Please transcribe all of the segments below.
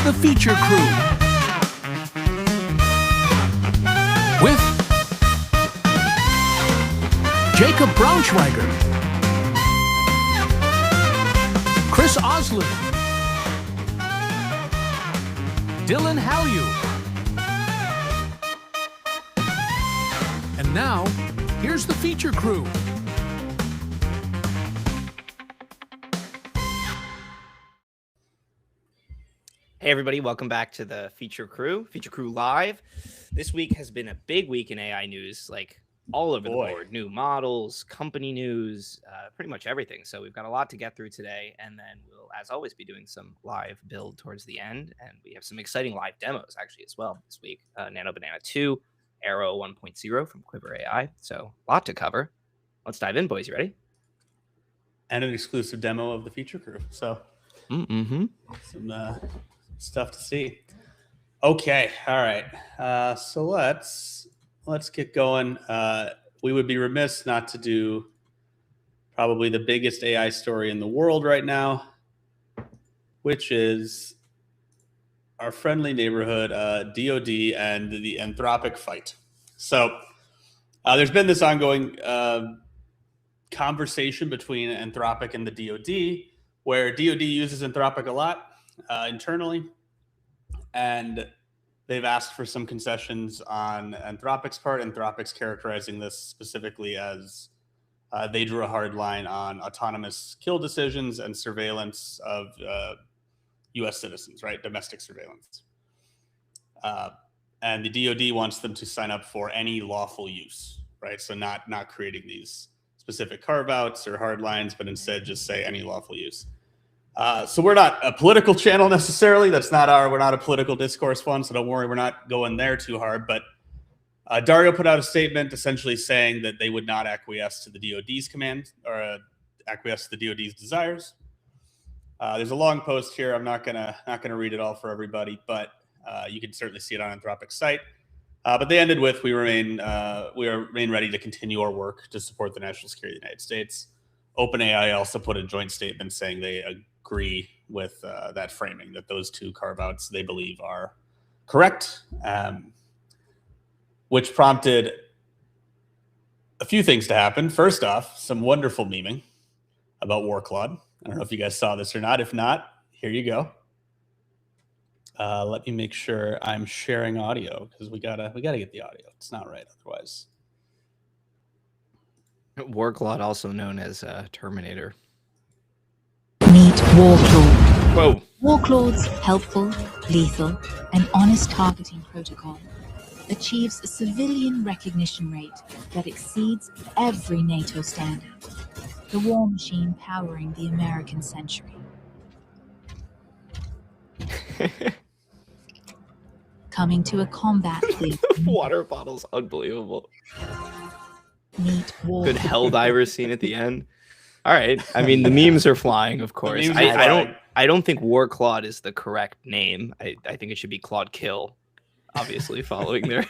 Here's the feature crew with Jacob Braunschweiger, Chris Oslin, Dylan Hallew. And now, here's the feature crew. Hey everybody, welcome back to the Feature Crew Live. This week has been a big week in AI news, like all over the board. New models, company news, pretty much everything. So we've got a lot to get through today, and then we'll, as always, be doing some live build towards the end. And we have some exciting live demos actually as well this week. Nano Banana 2, Arrow 1.0 from Quiver AI. So a lot to cover. Let's dive in, boys. You ready? And an exclusive demo of the Feature Crew. So some stuff to see. Okay, all right. So let's get going. We would be remiss not to do probably the biggest AI story in the world right now, which is our friendly neighborhood, DoD and the Anthropic fight. So there's been this ongoing conversation between Anthropic and the DoD, where DoD uses Anthropic a lot internally, and they've asked for some concessions on Anthropic's part. Anthropic's characterizing this specifically as they drew a hard line on autonomous kill decisions and surveillance of U.S. citizens, right? Domestic surveillance. And the DoD wants them to sign up for any lawful use, right? So not creating these specific carve-outs or hard lines, but instead just say any lawful use. So we're not a political channel necessarily. We're not a political discourse one, so don't worry, we're not going there too hard. But Dario put out a statement essentially saying that they would not acquiesce to the DoD's command or acquiesce to the DoD's desires. There's a long post here. I'm not gonna read it all for everybody, but you can certainly see it on Anthropic's site. But they ended with, we remain ready to continue our work to support the national security of the United States. OpenAI also put a joint statement saying they agree with that framing, that those two carve-outs they believe are correct, which prompted a few things to happen. First off, some wonderful memeing about Warclad. I don't know if you guys saw this or not. If not, here you go. Let me make sure I'm sharing audio, because we gotta get the audio. It's not right otherwise. Warclad, also known as Terminator. Meet Warclad. Whoa. Warclad's helpful, lethal, and honest targeting protocol achieves a civilian recognition rate that exceeds every NATO standard. The war machine powering the American century. Coming to a combat theater. Water bottle's unbelievable. Meet Warclad. Good Helldiver scene at the end. All right. I mean, the memes are flying, of course. I don't think Warclad is the correct name. I think it should be Claude Kill, obviously, following their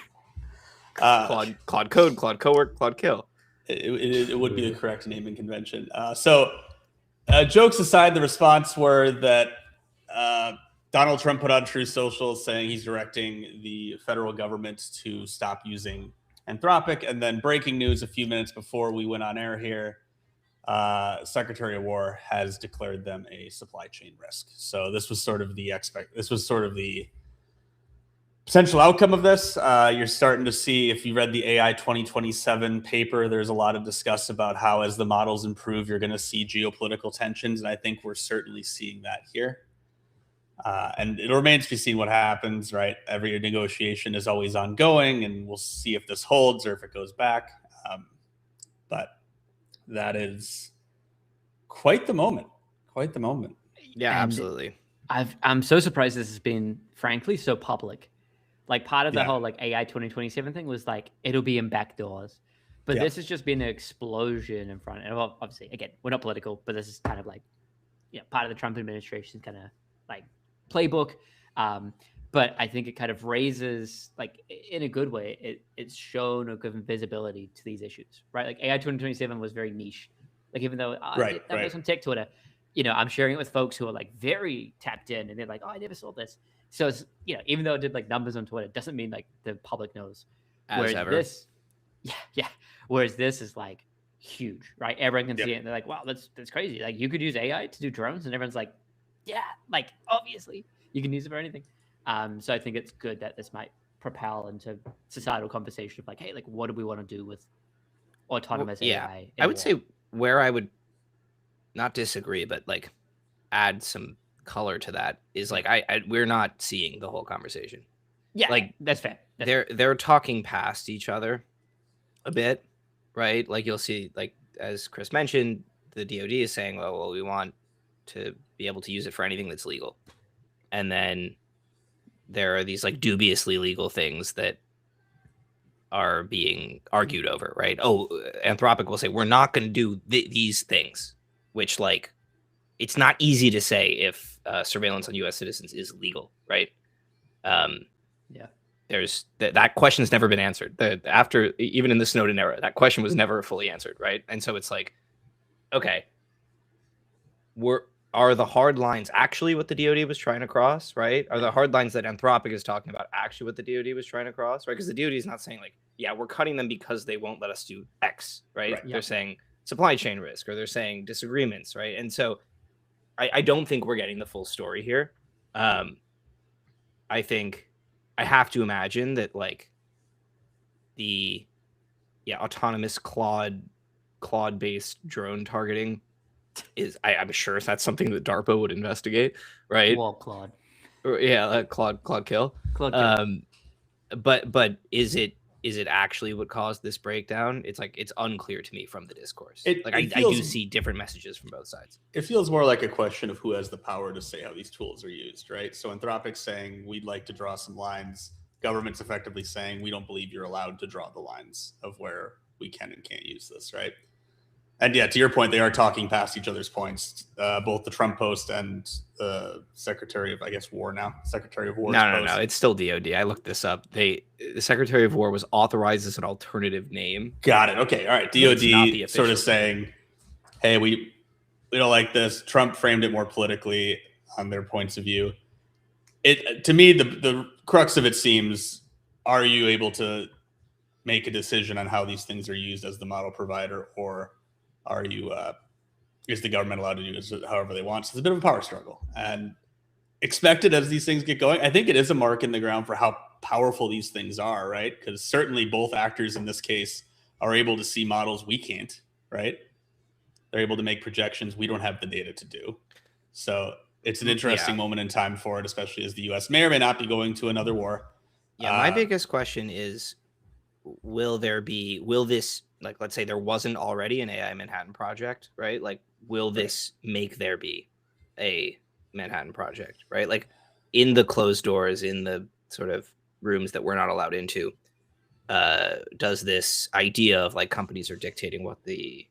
Claude Code, Claude Cowork, Claude Kill. It would be the correct naming convention. So jokes aside, the response were that Donald Trump put on True Social saying he's directing the federal government to stop using Anthropic. And then breaking news a few minutes before we went on air here, Secretary of War has declared them a supply chain risk. So this was sort of the potential outcome of this. You're starting to see, if you read the AI 2027 paper, there's a lot of discuss about how as the models improve, you're going to see geopolitical tensions. And I think we're certainly seeing that here. And it remains to be seen what happens, right? Every negotiation is always ongoing, and we'll see if this holds or if it goes back. But that is quite the moment. Quite the moment. Yeah, And absolutely. I'm so surprised this has been, frankly, so public. Like, part of the whole like AI 2027 thing was like, it'll be in back doors. But this has just been an explosion in front. And obviously, again, we're not political, but this is kind of like, part of the Trump administration kind of like playbook. But I think it kind of raises, like, in a good way, it's shown a good visibility to these issues, right? Like AI 2027 was very niche. Like, even though that was on tech Twitter, I'm sharing it with folks who are like very tapped in, and they're like, oh, I never saw this. So it's, even though it did like numbers on Twitter, it doesn't mean like the public knows. As ever. This, yeah. Whereas this is like huge, right? Everyone can see it and they're like, wow, that's crazy. Like you could use AI to do drones, and everyone's like, yeah, like obviously you can use it for anything. So I think it's good that this might propel into societal conversation of like, hey, like what do we want to do with autonomous AI? I would say where I would not disagree, but like add some color to that is like we're not seeing the whole conversation. Yeah, like that's fair. They're talking past each other a bit, right? Like you'll see, like as Chris mentioned, the DoD is saying, well, we want to be able to use it for anything that's legal, and then there are these like dubiously legal things that are being argued over, right? Oh, Anthropic will say we're not going to do these things, which like it's not easy to say if surveillance on U.S. citizens is legal, right? There's that question's never been answered. After even in the Snowden era, that question was never fully answered, right? And so it's like, okay, are the hard lines actually what the DoD was trying to cross, right? Are the hard lines that Anthropic is talking about actually what the DoD was trying to cross, right? Because the DoD is not saying like, yeah, we're cutting them because they won't let us do X, right? They're saying supply chain risk, or they're saying disagreements, right? And so I don't think we're getting the full story here. I think I have to imagine that like the autonomous Claude-based drone targeting is I'm sure that's something that DARPA would investigate, right? Well, Claude. Claude kill. Claude kill. But is it actually what caused this breakdown? It's like it's unclear to me from the discourse. I do see different messages from both sides. It feels more like a question of who has the power to say how these tools are used, right? So Anthropic's saying we'd like to draw some lines. Government's effectively saying we don't believe you're allowed to draw the lines of where we can and can't use this, right? And yeah, to your point, they are talking past each other's points. Both the Trump post and the Secretary of, I guess, War now. Secretary of War. No. It's still DoD. I looked this up. The Secretary of War was authorized as an alternative name. Got it. Okay. All right. DoD sort of saying, hey, we don't like this. Trump framed it more politically on their points of view. To me, the crux of it seems, are you able to make a decision on how these things are used as the model provider, or are you is the government allowed to do it however they want? So it's a bit of a power struggle, and expected as these things get going. I think it is a mark in the ground for how powerful these things are, right? Because certainly both actors in this case are able to see models we can't, right? They're able to make projections we don't have the data to do. So it's an interesting moment in time for it, especially as the U.S. may or may not be going to another war. Yeah, my biggest question is, will this, like, let's say there wasn't already an AI Manhattan project, right? Like, will this make there be a Manhattan project, right? Like, in the closed doors, in the sort of rooms that we're not allowed into, does this idea of like companies are dictating what the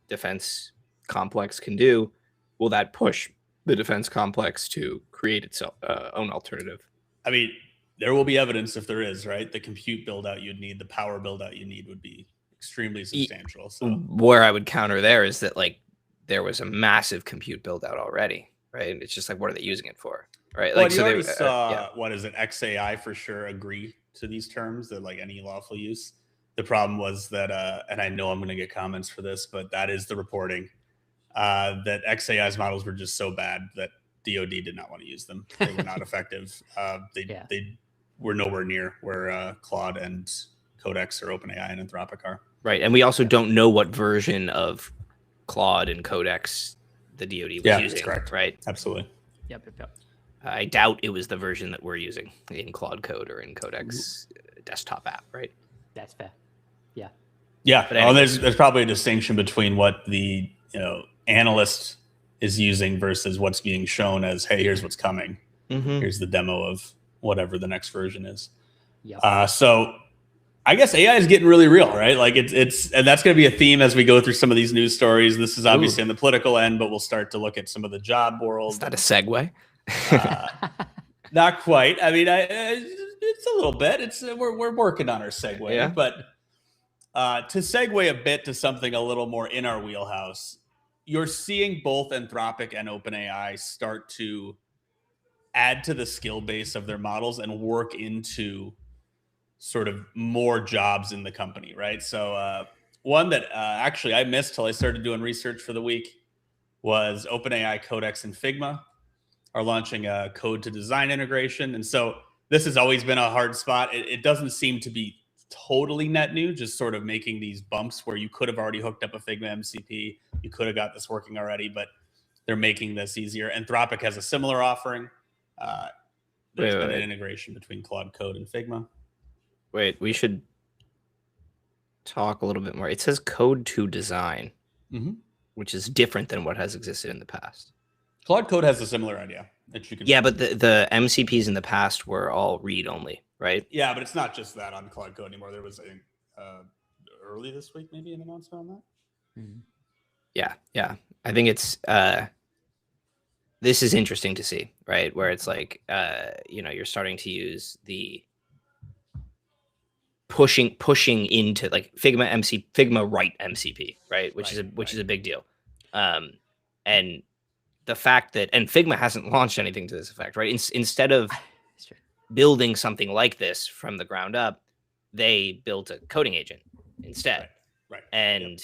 defense complex can do, will that push the defense complex to create its own alternative? I mean, there will be evidence if there is, right? The compute build out you'd need, the power build out you need would be extremely substantial. So where I would counter there is that like there was a massive compute build out already, right? It's just like, what are they using it for, right? Well, like, you so already saw, what is it? XAI for sure agree to these terms, that like any lawful use. The problem was that, and I know I'm going to get comments for this, but that is the reporting, that XAI's models were just so bad that DoD did not want to use them. They were not effective. They were nowhere near where Claude and Codex or OpenAI and Anthropic are. Right, and we also don't know what version of Claude and Codex the DoD was using. That's correct. Right? Absolutely. Yep. I doubt it was the version that we're using in Claude Code or in Codex desktop app, right? That's fair. Yeah. But anyways, there's probably a distinction between what the analyst is using versus what's being shown as, hey, here's what's coming. Mm-hmm. Here's the demo of whatever the next version is. Yep. So I guess AI is getting really real, right? Like it's and that's going to be a theme as we go through some of these news stories. This is obviously on the political end, but we'll start to look at some of the job world. Is that a segue? Not quite. I mean, it's a little bit. We're working on our segue, but to segue a bit to something a little more in our wheelhouse, you're seeing both Anthropic and OpenAI start to add to the skill base of their models and work into sort of more jobs in the company, right? So one that actually I missed till I started doing research for the week was OpenAI Codex and Figma are launching a code to design integration. And so this has always been a hard spot. It doesn't seem to be totally net new, just sort of making these bumps where you could have already hooked up a Figma MCP. You could have got this working already, but they're making this easier. Anthropic has a similar offering. There's been an integration between Claude Code and Figma. Wait, we should talk a little bit more. It says code to design, which is different than what has existed in the past. Claude Code has a similar idea that you can. Yeah, but the MCPs in the past were all read only, right? Yeah, but it's not just that on Claude Code anymore. There was early this week maybe an announcement on that. Yeah. I think it's this is interesting to see, right? Where it's like you're starting to use the pushing into like Figma write MCP, right? Which is a big deal. And the fact that Figma hasn't launched anything to this effect, right? Instead of building something like this from the ground up, they built a coding agent instead. Right. And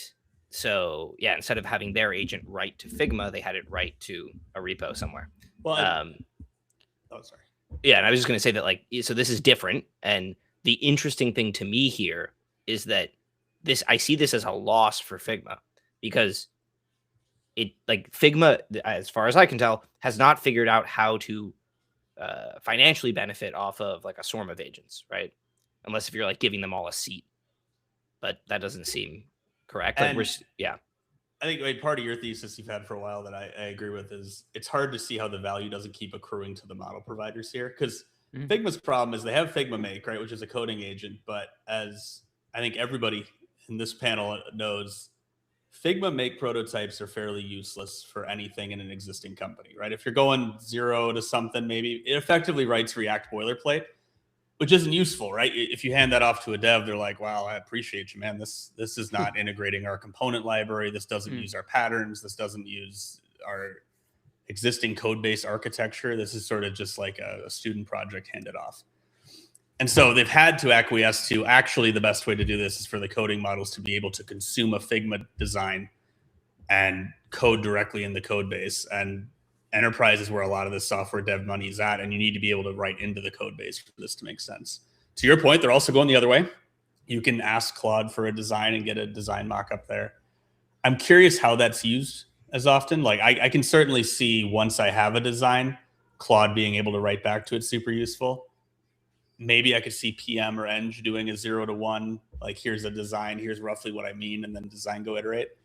so, yeah, instead of having their agent write to Figma, they had it write to a repo somewhere. Well, sorry. Yeah, and I was just going to say that, so this is different. And the interesting thing to me here is that I see this as a loss for Figma, because Figma, as far as I can tell, has not figured out how to financially benefit off of like a swarm of agents, right? Unless if you're like giving them all a seat, but that doesn't seem correct. I think part of your thesis you've had for a while that I agree with is it's hard to see how the value doesn't keep accruing to the model providers here, because Figma's problem is they have Figma Make, right, which is a coding agent, but as I think everybody in this panel knows, Figma Make prototypes are fairly useless for anything in an existing company, right? If you're going 0 to something, maybe it effectively writes React boilerplate, which isn't useful, right? If you hand that off to a dev, they're like, wow, I appreciate you, man. This is not integrating our component library. This doesn't use our patterns. This doesn't use our existing code base architecture. This is sort of just like a student project handed off. And so they've had to acquiesce to actually the best way to do this is for the coding models to be able to consume a Figma design and code directly in the code base. And enterprise is where a lot of this software dev money is at, and you need to be able to write into the code base for this to make sense. To your point, they're also going the other way. You can ask Claude for a design and get a design mock-up there. I'm curious how that's used as often. Like I can certainly see once I have a design, Claude being able to write back to it super useful. Maybe I could see PM or Eng doing a 0 to 1, like here's a design, here's roughly what I mean, and then design go iterate.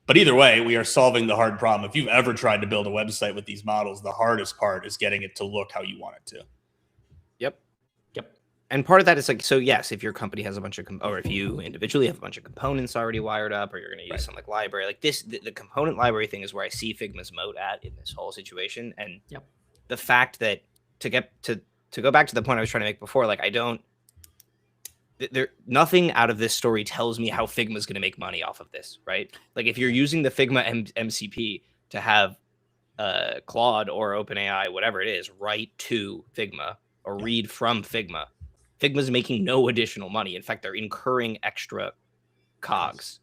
But either way, we are solving the hard problem. If you've ever tried to build a website with these models, the hardest part is getting it to look how you want it to. Yep. And part of that is like, so yes, if your company has a bunch of, or if you individually have a bunch of components already wired up, or you're going to use some like library, like this, the component library thing is where I see Figma's moat at in this whole situation. And the fact that to go back to the point I was trying to make before, like nothing out of this story tells me how Figma is going to make money off of this, right? Like if you're using the Figma MCP to have Claude or OpenAI, whatever it is, write to Figma or read from Figma, Figma's making no additional money. In fact, they're incurring extra cogs,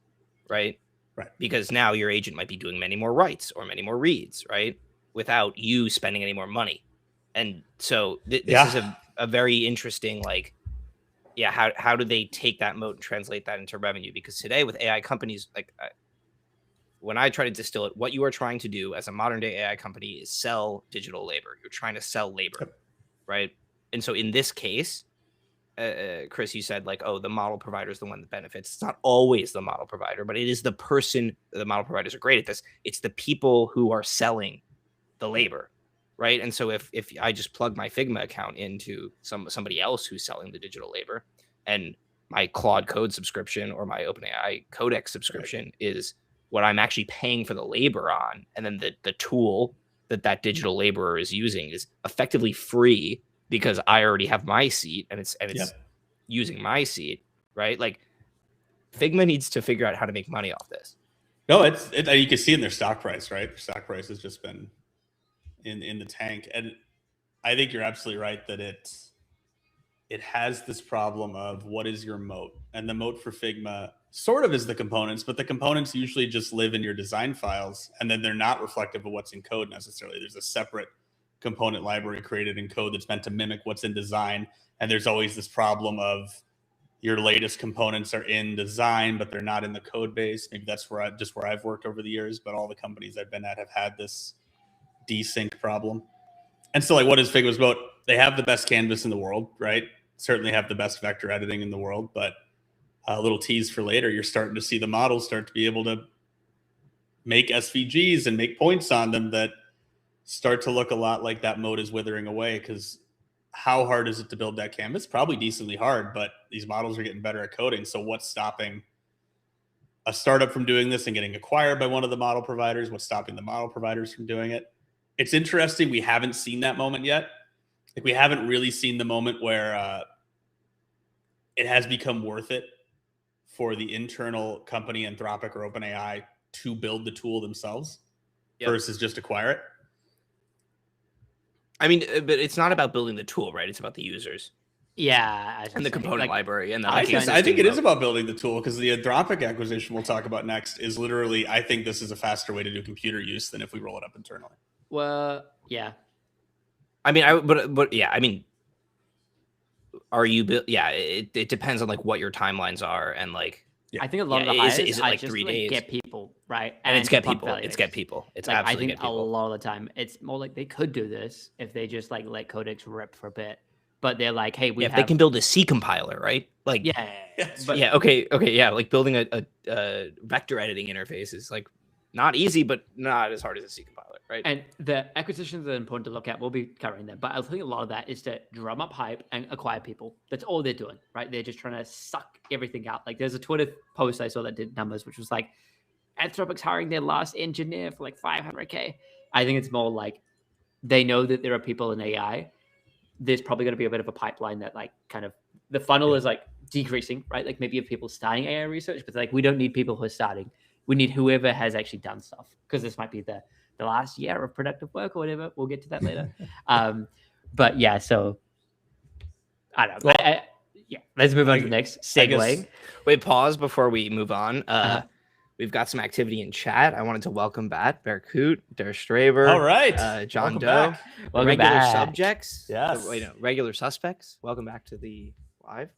right? Right. Because now your agent might be doing many more writes or many more reads, right? Without you spending any more money. And so this is a very interesting, like, how do they take that moat and translate that into revenue? Because today with AI companies, like when I try to distill it, what you are trying to do as a modern day AI company is sell digital labor. You're trying to sell labor, right? And so in this case, Chris, you said like, oh, the model provider is the one that benefits. It's not always the model provider, but it is the person. The model providers are great at this. It's the people who are selling the labor, right? And so if I just plug my Figma account into somebody else who's selling the digital labor, and my Claude Code subscription or my OpenAI Codex subscription is what I'm actually paying for the labor on, and then the tool that digital laborer is using is effectively free because I already have my seat and it's using my seat, right? Like Figma needs to figure out how to make money off this. No, you can see in their stock price, right? Their stock price has just been in the tank. And I think you're absolutely right that it has this problem of what is your moat, and the moat for Figma sort of is the components, but the components usually just live in your design files, and then they're not reflective of what's in code necessarily. There's a separate component library created in code that's meant to mimic what's in design, and there's always this problem of your latest components are in design, but they're not in the code base. Maybe that's where I've worked over the years, but all the companies I've been at have had this desync problem. And so, like, what is Figma's moat? They have the best canvas in the world, right? Certainly have the best vector editing in the world, but a little tease for later, you're starting to see the models start to be able to make SVGs and make points on them that start to look a lot like that moat is withering away. Because how hard is it to build that canvas? Probably decently hard, but these models are getting better at coding. So what's stopping a startup from doing this and getting acquired by one of the model providers? What's stopping the model providers from doing it? It's interesting. We haven't seen that moment yet. Like, we haven't really seen the moment where it has become worth it for the internal company, Anthropic or OpenAI, to build the tool themselves versus just acquire it. I mean, but it's not about building the tool, right? It's about the users. Yeah, And the component library. And I think it is about building the tool, because the Anthropic acquisition we'll talk about next is literally, I think this is a faster way to do computer use than if we roll it up internally. Well, yeah. I mean, are you? Yeah, it depends on like what your timelines are, and like. I think a lot of the hires is it like just 3 days? Get people, right? And it's get people. values. It's get people. It's like, absolutely I think get people. a lot of the time it's more like they could do this if they just like let Codex rip for a bit, but they're like, hey, if they can build a C compiler, right? Like, okay, yeah, like building a vector editing interface is like not easy, but not as hard as a C compiler, right? And the acquisitions are important to look at. We'll be covering them, but I think a lot of that is to drum up hype and acquire people. That's all they're doing, right? They're just trying to suck everything out. Like, there's a Twitter post I saw that did numbers, which was like, Anthropic's hiring their last engineer for like $500K. I think it's more like they know that there are people in AI. There's probably going to be a bit of a pipeline that like kind of the funnel is like decreasing, right? Like, maybe you have people starting AI research, but like, we don't need people who are starting. We need whoever has actually done stuff, because this might be the last year of productive work or whatever. We'll get to that later. But yeah, so I don't know. Well, let's move on to the next segue. Wait, pause before we move on. We've got some activity in chat. I wanted to welcome back Berkut, Der Straber. All right. John Doe. Regular subjects. Yes. Regular suspects. Welcome back to the live.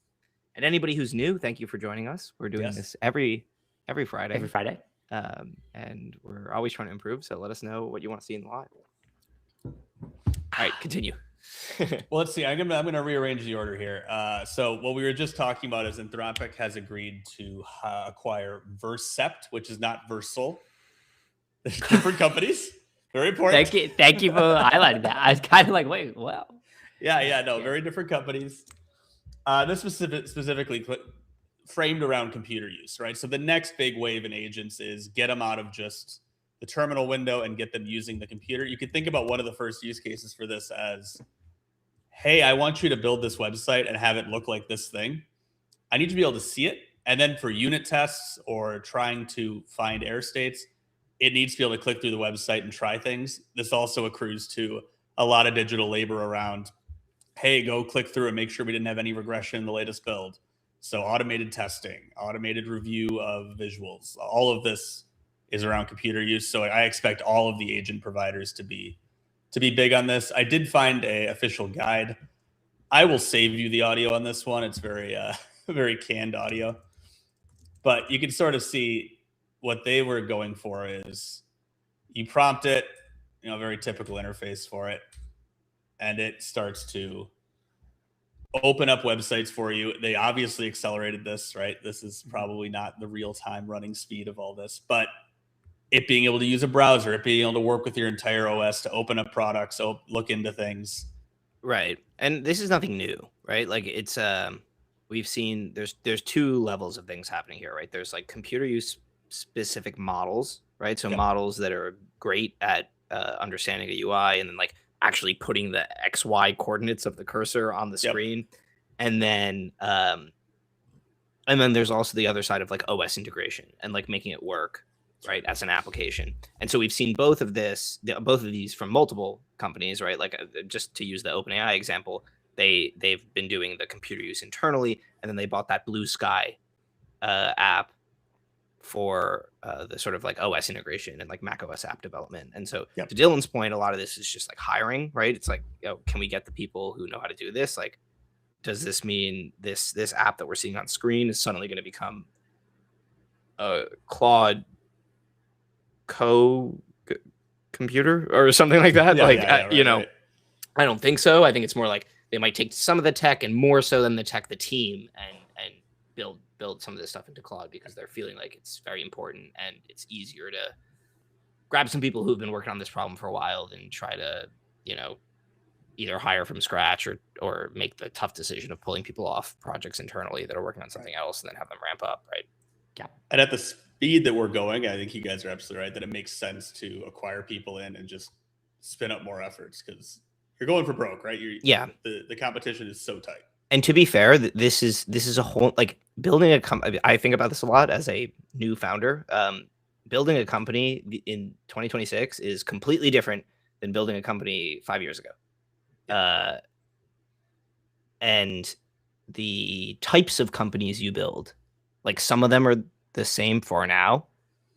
And anybody who's new, thank you for joining us. We're doing this every Friday. Every Friday. And we're always trying to improve. So let us know what you want to see in the live. All right, continue. Well, let's see. I'm gonna rearrange the order here. So what we were just talking about is Anthropic has agreed to acquire Vercept, which is not Versal. Different companies. Very important. Thank you for highlighting that. I was kind of like, wait, well. Very different companies. This specifically framed around computer use, right? So the next big wave in agents is get them out of just the terminal window and get them using the computer. You could think about one of the first use cases for this as, hey, I want you to build this website and have it look like this thing. I need to be able to see it. And then for unit tests or trying to find error states, it needs to be able to click through the website and try things. This also accrues to a lot of digital labor around, hey, go click through and make sure we didn't have any regression in the latest build. So automated testing, automated review of visuals, all of this is around computer use. So I expect all of the agent providers to be big on this. I did find a official guide. I will save you the audio on this one. It's very, very canned audio, but you can sort of see what they were going for is you prompt it, very typical interface for it, and it starts to open up websites for you. They obviously accelerated this, right? This is probably not the real-time running speed of all this, but it being able to use a browser, it being able to work with your entire OS to open up products, look into things. Right. And this is nothing new, right? Like, it's we've seen there's two levels of things happening here, right? There's like computer use specific models, right? So models that are great at understanding a UI and then like actually putting the XY coordinates of the cursor on the screen. And then there's also the other side of like OS integration and like making it work right, as an application. And so we've seen both of these from multiple companies, right? Like just to use the OpenAI example, they've been doing the computer use internally, and then they bought that Blue Sky app for the sort of like OS integration and like Mac OS app development. And so to Dylan's point, a lot of this is just like hiring, right? It's like, can we get the people who know how to do this? Like, does this mean this app that we're seeing on screen is suddenly going to become a Claude computer or something like that? Right. I don't think so. I think it's more like they might take some of the tech and more so than the team and build some of this stuff into Claude because they're feeling like it's very important and it's easier to grab some people who've been working on this problem for a while than try to, either hire from scratch or make the tough decision of pulling people off projects internally that are working on something else and then have them ramp up, right? Yeah. And at the speed that we're going, I think you guys are absolutely right that it makes sense to acquire people in and just spin up more efforts because you're going for broke, right? The competition is so tight. And to be fair, this is a whole, like, building a company. I think about this a lot as a new founder. Building a company in 2026 is completely different than building a company 5 years ago. And the types of companies you build, like some of them are the same for now,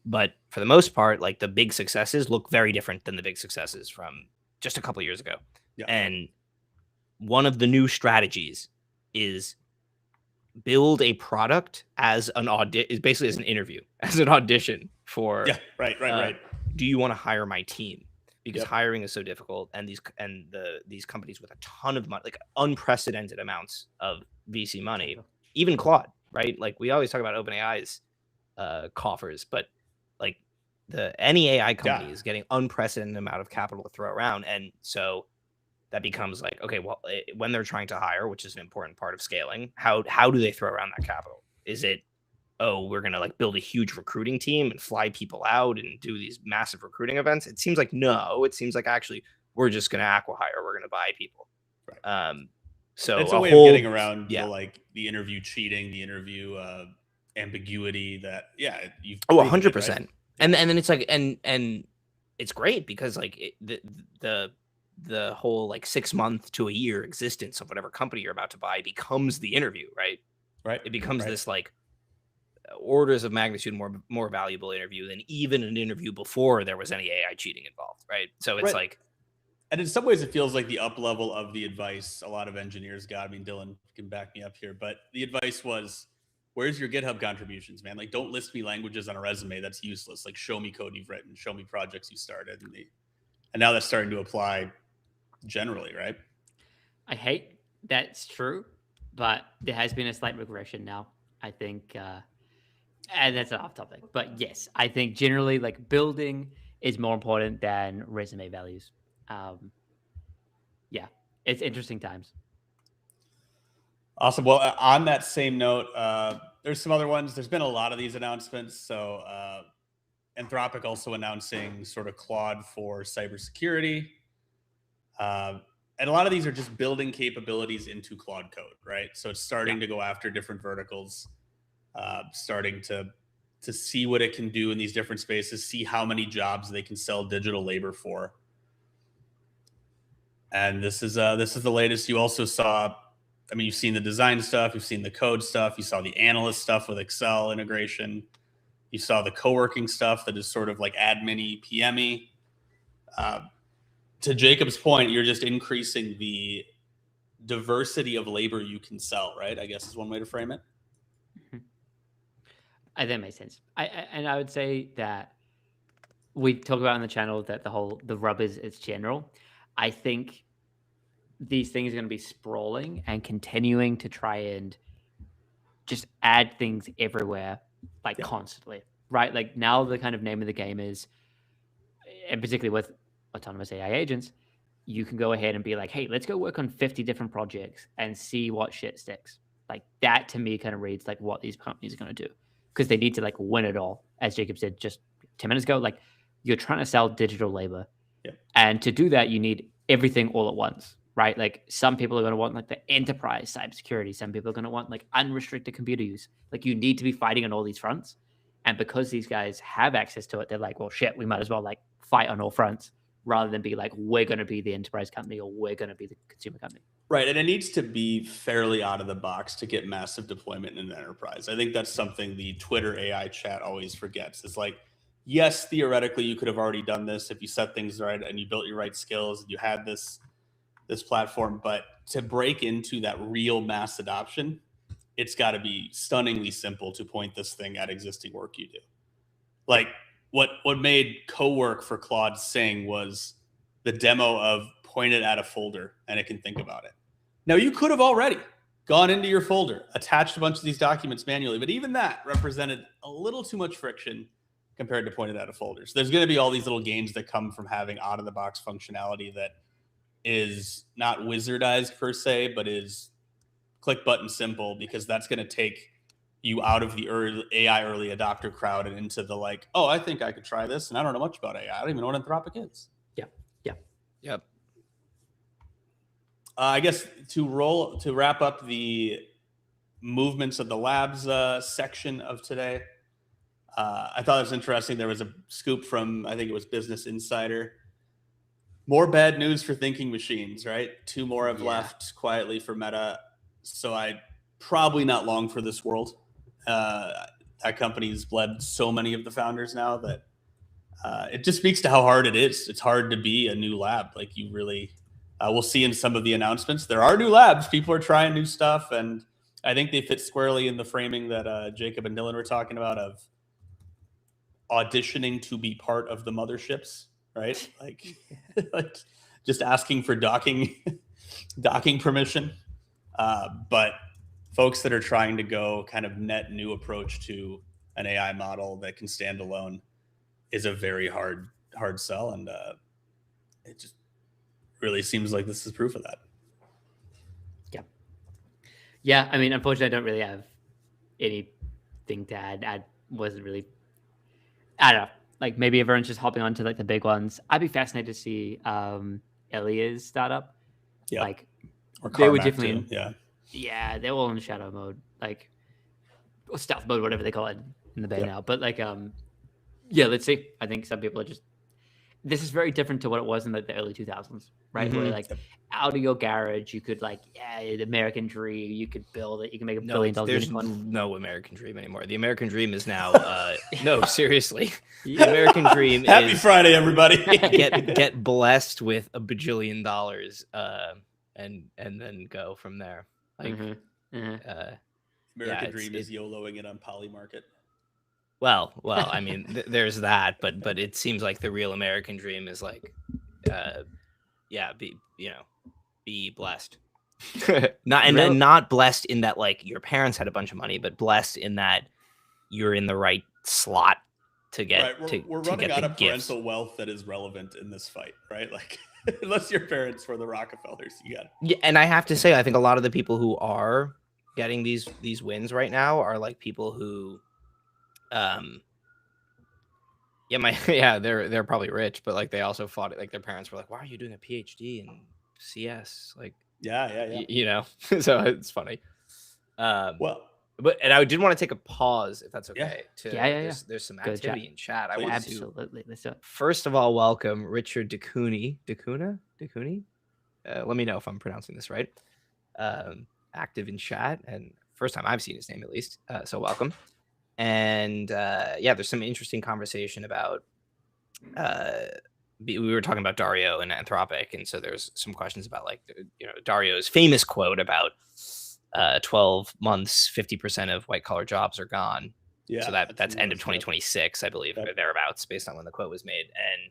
but for the most part, like the big successes look very different than the big successes from just a couple of years ago. Yeah. And one of the new strategies is build a product as an basically as an interview, as an audition for right. Do you want to hire my team? Because hiring is so difficult, and these companies with a ton of money, like unprecedented amounts of VC money, even Claude, right? Like we always talk about OpenAI's coffers, but like any AI company is getting unprecedented amount of capital to throw around, and so that becomes like, okay, well, when they're trying to hire, which is an important part of scaling, how do they throw around that capital? Is it, we're going to like build a huge recruiting team and fly people out and do these massive recruiting events? It seems like no. It seems like actually we're just going to acqui-hire. We're going to buy people. Right. So it's a way of getting around the interview cheating, the interview ambiguity that you've 100%. Right? And then it's like and it's great because like the whole like 6 month to a year existence of whatever company you're about to buy becomes the interview, right? It becomes this like orders of magnitude more valuable interview than even an interview before there was any AI cheating involved, right? So it's like, and in some ways it feels like the up level of the advice a lot of engineers got. I mean, Dylan can back me up here, but the advice was, where's your GitHub contributions, man? Like, don't list me languages on a resume. That's useless. Like, show me code you've written, show me projects you started. And now that's starting to apply generally, right? I hate that's true, but there has been a slight regression now, I think, and that's off topic, but yes, I think generally like building is more important than resume values. It's interesting times. Awesome. Well, on that same note, there's some other ones. There's been a lot of these announcements. So Anthropic also announcing sort of Claude for cybersecurity. And a lot of these are just building capabilities into Claude code, right? So it's starting to go after different verticals, starting to see what it can do in these different spaces, see how many jobs they can sell digital labor for. And this is the latest. You also saw, I mean, you've seen the design stuff, you've seen the code stuff, you saw the analyst stuff with Excel integration, you saw the co-working stuff that is sort of like admin-y, PM-y. To Jacob's point, you're just increasing the diversity of labor you can sell, right? I guess is one way to frame it. That makes sense. I would say that we talk about on the channel that the rub is it's general. I think these things are going to be sprawling and continuing to try and just add things everywhere, like constantly, right? Like now the kind of name of the game is, and particularly with autonomous AI agents, you can go ahead and be like, hey, let's go work on 50 different projects and see what shit sticks. Like that to me kind of reads like what these companies are going to do, because they need to like win it all. As Jacob said just 10 minutes ago, like you're trying to sell digital labor. Yeah. And to do that, you need everything all at once, right? Like some people are going to want like the enterprise cybersecurity. Some people are going to want like unrestricted computer use. Like you need to be fighting on all these fronts. And because these guys have access to it, they're like, well, shit, we might as well like fight on all fronts rather than be like, we're going to be the enterprise company or we're going to be the consumer company. Right. And it needs to be fairly out of the box to get massive deployment in an enterprise. I think that's something the Twitter AI chat always forgets. It's like, yes, theoretically, you could have already done this if you set things right and you built your right skills and you had this platform. But to break into that real mass adoption, it's got to be stunningly simple to point this thing at existing work you do. Like what made co-work for Claude sing was the demo of point it at a folder and it can think about it. Now, you could have already gone into your folder, attached a bunch of these documents manually, but even that represented a little too much friction compared to point it at a folder. So there's going to be all these little gains that come from having out-of-the-box functionality that is not wizardized per se, but is click button simple, because that's going to take you out of the AI early adopter crowd and into the like, oh, I think I could try this, and I don't know much about AI. I don't even know what Anthropic is. Yep. I guess to wrap up the movements of the labs section of today, I thought it was interesting. There was a scoop from, I think it was Business Insider. More bad news for thinking machines, right? 2 more have left quietly for Meta. So I probably not long for this world. That company's bled so many of the founders now that it just speaks to how hard it is. It's hard to be a new lab. Like you really, we'll see in some of the announcements, there are new labs. People are trying new stuff. And I think they fit squarely in the framing that Jacob and Dylan were talking about of auditioning to be part of the motherships, right? Like, like just asking for docking permission. But folks that are trying to go kind of net new approach to an AI model that can stand alone is a very hard sell. And it just really seems like this is proof of that. Yeah. I mean, unfortunately, I don't really have anything to add. I don't know. Like maybe everyone's just hopping onto like the big ones. I'd be fascinated to see Elia's startup. Yeah. Like Or they were Carmack definitely too. Yeah, they're all in shadow mode, like or stealth mode, whatever they call it in the beta now. But like let's see. I think some people are just, this is very different to what it was in like the early 2000s, right? Where like out of your garage, you could like, the American dream, you could build it, you can make $1 billion There's unicorn. no American dream anymore. The American dream is now no, seriously. The American dream Happy is Friday, everybody. get blessed with $1 billion and then go from there. Like American dream is YOLOing it on Polymarket. Well, I mean, there's that, but it seems like the real American dream is like, be blessed. And not blessed in that like your parents had a bunch of money, but blessed in that you're in the right slot to get we're running out of parental wealth that is relevant in this fight, right? Like unless your parents were the Rockefellers, you got it. Yeah, and I have to say, I think a lot of the people who are getting these wins right now are like people who they're probably rich, but like they also fought it. Like their parents were like, why are you doing a PhD in CS? Like, you know, so it's funny. And I did want to take a pause, if that's okay. There's some activity in chat. I want absolutely. First of all, welcome Richard Dakuni. Let me know if I'm pronouncing this right. Active in chat, and first time I've seen his name at least. So welcome. And there's some interesting conversation about. We were talking about Dario and Anthropic, and so there's some questions about like Dario's famous quote about 12 months, 50% of white collar jobs are gone. Yeah, so that's end of 2026, I believe, or thereabouts, based on when the quote was made. And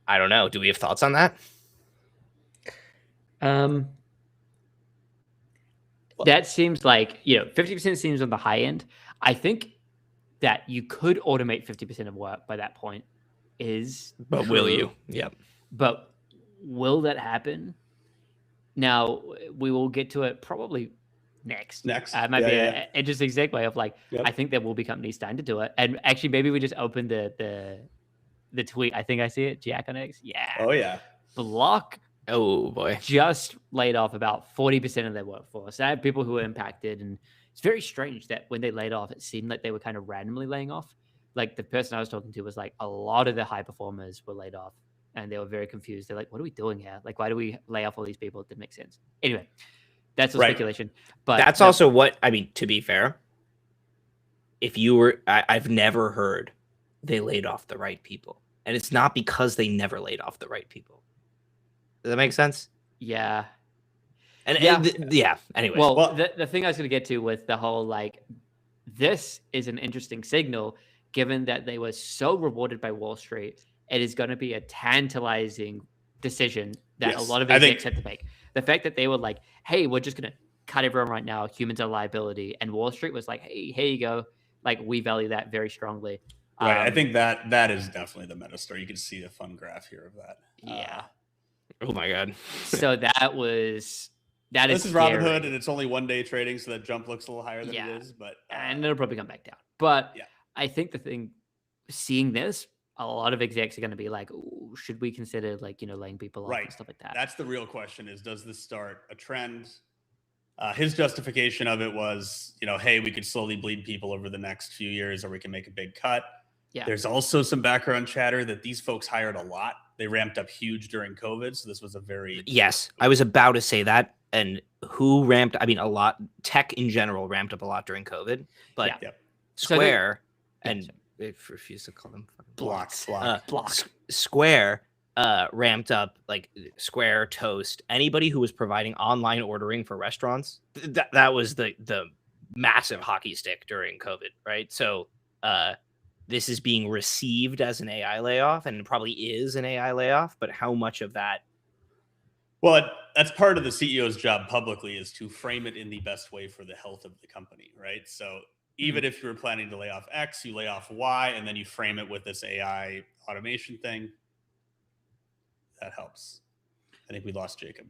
I don't know. Do we have thoughts on that? That seems like 50% seems on the high end. I think that you could automate 50% of work by that point. But will you? Yep. But will that happen? Now we will get to it probably next. It might be an interesting segue of like, I think there will be companies starting to do it. And actually, maybe we just open the tweet. I think I see it. Jack on X. Yeah. Oh yeah. Block. Oh boy. Just laid off about 40% of their workforce. I have people who are impacted, and it's very strange that when they laid off, it seemed like they were kind of randomly laying off. Like the person I was talking to was like, a lot of the high performers were laid off, and they were very confused. They're like, what are we doing here? Like, why do we lay off all these people? It didn't make sense. Anyway, that's all speculation. But that's also what, I mean, to be fair, if you were, I've never heard they laid off the right people. And it's not because they never laid off the right people. Does that make sense? Yeah. Yeah. Anyways. Well, the thing I was going to get to with the whole, like, this is an interesting signal, given that they were so rewarded by Wall Street. It is going to be a tantalizing decision that a lot of execs had to make. The fact that they were like, hey, we're just going to cut everyone right now. Humans are liability. And Wall Street was like, hey, here you go. Like, we value that very strongly. Right. I think that is definitely the meta story. You can see a fun graph here of that. Yeah. Oh my God. So this is Robinhood, and it's only 1 day trading, so that jump looks a little higher than it is. But and it'll probably come back down. But I think the thing, seeing this, a lot of execs are going to be like, ooh, should we consider, like, laying people off and stuff like that? That's the real question: is does this start a trend? His justification of it was, hey, we could slowly bleed people over the next few years, or we can make a big cut. Yeah. There's also some background chatter that these folks hired a lot. They ramped up huge during COVID. So this was a very... Yes, I was about to say that. And who ramped? I mean, a lot. Tech in general ramped up a lot during COVID. But Square, and they refuse to call them blocks. Square ramped up, like Square, Toast, anybody who was providing online ordering for restaurants. That was the massive hockey stick during COVID, right? So this is being received as an AI layoff, and it probably is an AI layoff, but how much of that? Well, that's part of the CEO's job publicly, is to frame it in the best way for the health of the company, right? So even if you were planning to lay off X, you lay off Y, and then you frame it with this AI automation thing. That helps. I think we lost Jacob.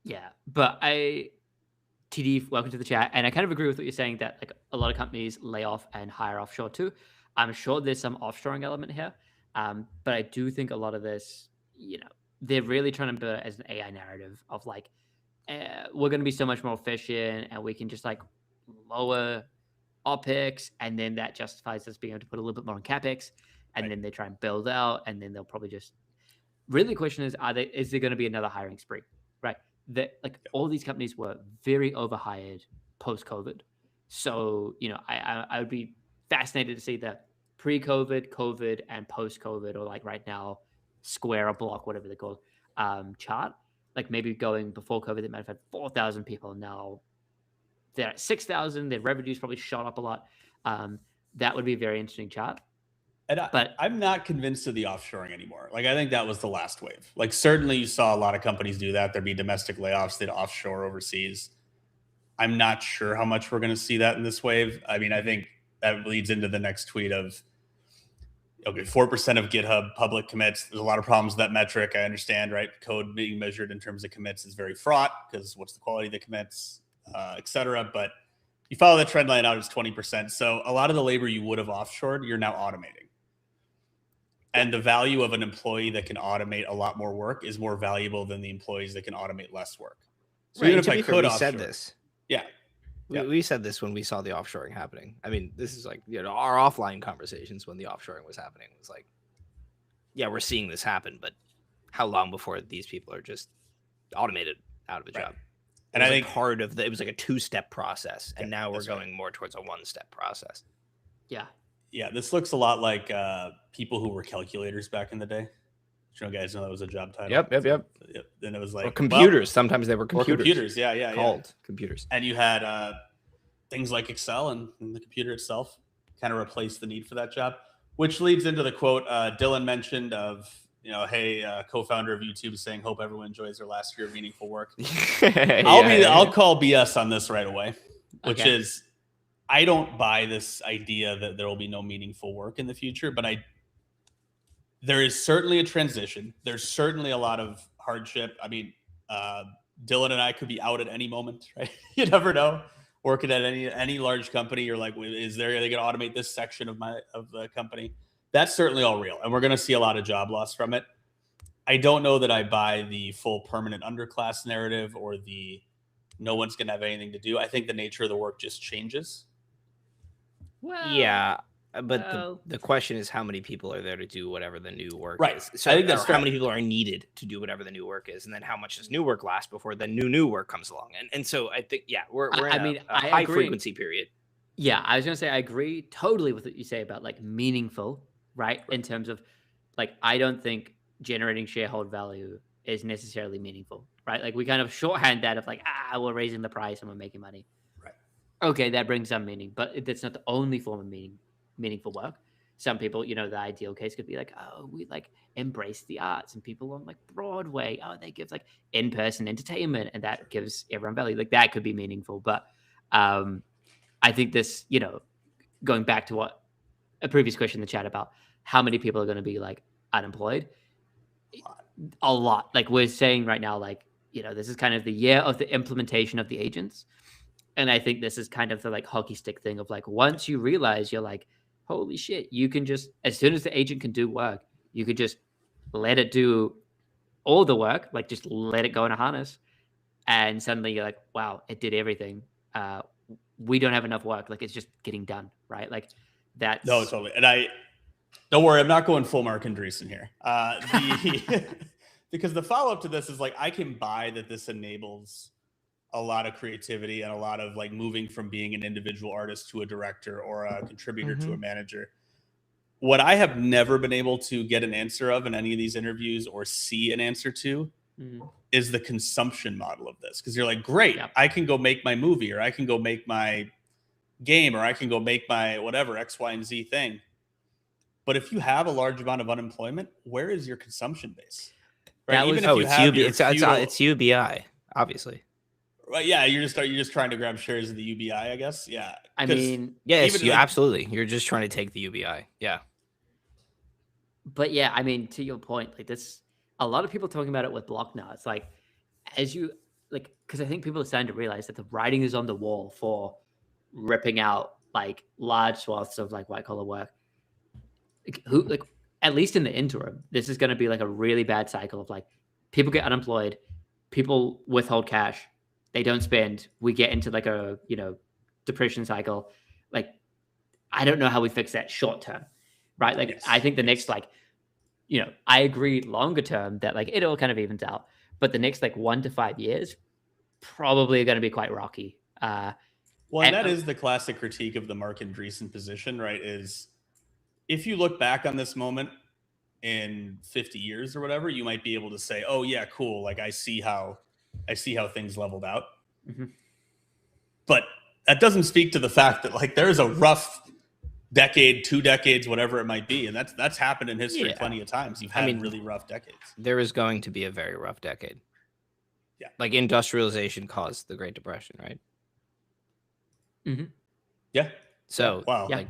Yeah, but TD, welcome to the chat. And I kind of agree with what you're saying, that like a lot of companies lay off and hire offshore too. I'm sure there's some offshoring element here. But I do think a lot of this, they're really trying to build it as an AI narrative of like, we're going to be so much more efficient, and we can just like lower OPEX, and then that justifies us being able to put a little bit more on CapEx, and then they try and build out, and then they'll probably just... Really, the question is there going to be another hiring spree, right? All these companies were very overhired post-COVID. So, I would be fascinated to see the pre-COVID, COVID, and post-COVID, or like right now, Square or Block, whatever they're called, chart. Like maybe going before COVID, they might have had 4,000 people. Now they're at 6,000. Their revenue's probably shot up a lot. That would be a very interesting chart. But I'm not convinced of the offshoring anymore. Like, I think that was the last wave. Like, certainly you saw a lot of companies do that. There'd be domestic layoffs, they'd offshore overseas. I'm not sure how much we're going to see that in this wave. I mean, I think that leads into the next tweet of, okay, 4% of GitHub public commits. There's a lot of problems with that metric. I understand, right? Code being measured in terms of commits is very fraught, because what's the quality of the commits, et cetera. But you follow the trend line out, it's 20%. So a lot of the labor you would have offshored, you're now automating. And the value of an employee that can automate a lot more work is more valuable than the employees that can automate less work. So even if I could offshore, said this. Yeah. We said this when we saw the offshoring happening. I mean, this is like, our offline conversations when the offshoring was happening was like, yeah, we're seeing this happen, but how long before these people are just automated out of a job? And I think part of it was like a 2-step process, and now we're going more towards a 1-step process. Yeah. Yeah, this looks a lot like people who were calculators back in the day. Guys know that was a job title. Yep. Then it was like... Or computers. Sometimes they were computers. Or computers, yeah. Called computers. And you had things like Excel, and the computer itself kind of replaced the need for that job, which leads into the quote Dylan mentioned of, hey, co-founder of YouTube saying, hope everyone enjoys their last year of meaningful work. I'll call BS on this right away, which is... I don't buy this idea that there will be no meaningful work in the future, but there is certainly a transition. There's certainly a lot of hardship. I mean, Dylan and I could be out at any moment, right? You never know. Working at any large company, you're like, are they going to automate this section of the company? That's certainly all real, and we're going to see a lot of job loss from it. I don't know that I buy the full permanent underclass narrative or the no one's going to have anything to do. I think the nature of the work just changes. Well, Yeah, but well, the question is how many people are there to do whatever the new work Right. is. So I think that's how fair. many people are needed to do whatever the new work is, and then how much does new work last before the new work comes along. And so I think we're in a high agree. frequency period. Yeah, I was gonna say I agree totally with what you say about like meaningful, right? In terms of like I don't think generating shareholder value is necessarily meaningful, right? Like we kind of shorthand that of like we're raising the price and we're making money. Right. Okay, that brings some meaning, but that's not the only form of meaningful work. Some people, the ideal case could be like, oh, we like embrace the arts, and people on like Broadway, they give like in-person entertainment, and that gives everyone value. Like that could be meaningful, but I think this, going back to what a previous question in the chat about how many people are going to be like unemployed, a lot. Like we're saying right now, like, this is kind of the year of the implementation of the agents. And I think this is kind of the like hockey stick thing of like, once you realize you're like, holy shit, you can just, as soon as the agent can do work, you could just let it do all the work, like just let it go in a harness. And suddenly you're like, wow, it did everything. We don't have enough work. Like it's just getting done, right? Like that's No, totally. And don't worry, I'm not going full Mark Andreessen here. Because the follow-up to this is like, I can buy that this enables a lot of creativity and a lot of like moving from being an individual artist to a director or a contributor to a manager. What I have never been able to get an answer of in any of these interviews or see an answer to is the consumption model of this. Because you're like, great, I can go make my movie, or I can go make my game, or I can go make my whatever X, Y, and Z thing. But if you have a large amount of unemployment, where is your consumption base? Right? It's UBI, obviously. Right? Yeah, you're just trying to grab shares of the UBI, I guess. Yeah, I mean, yes, absolutely. You're just trying to take the UBI. Yeah. But yeah, I mean, to your point, like this, a lot of people talking about it with Block now. It's like, as you like, because I think people are starting to realize that the writing is on the wall for ripping out like large swaths of like white collar work. Like at least in the interim, this is going to be like a really bad cycle of like people get unemployed, people withhold cash, they don't spend, we get into like a depression cycle. Like I don't know how we fix that short term, right? Like yes. I think the next like I agree longer term that like it all kind of evens out, but the next like 1 to 5 years probably are going to be quite rocky. And that is the classic critique of the Mark Andreessen position, right? Is if you look back on this moment in 50 years or whatever, you might be able to say, oh yeah, cool. Like I see how things leveled out. Mm-hmm. But that doesn't speak to the fact that like there's a rough decade, 2 decades, whatever it might be. And that's happened in history plenty of times. You've had really rough decades. There is going to be a very rough decade. Yeah. Like industrialization caused the Great Depression, right? Mm-hmm. Yeah. So wow. Yeah. Like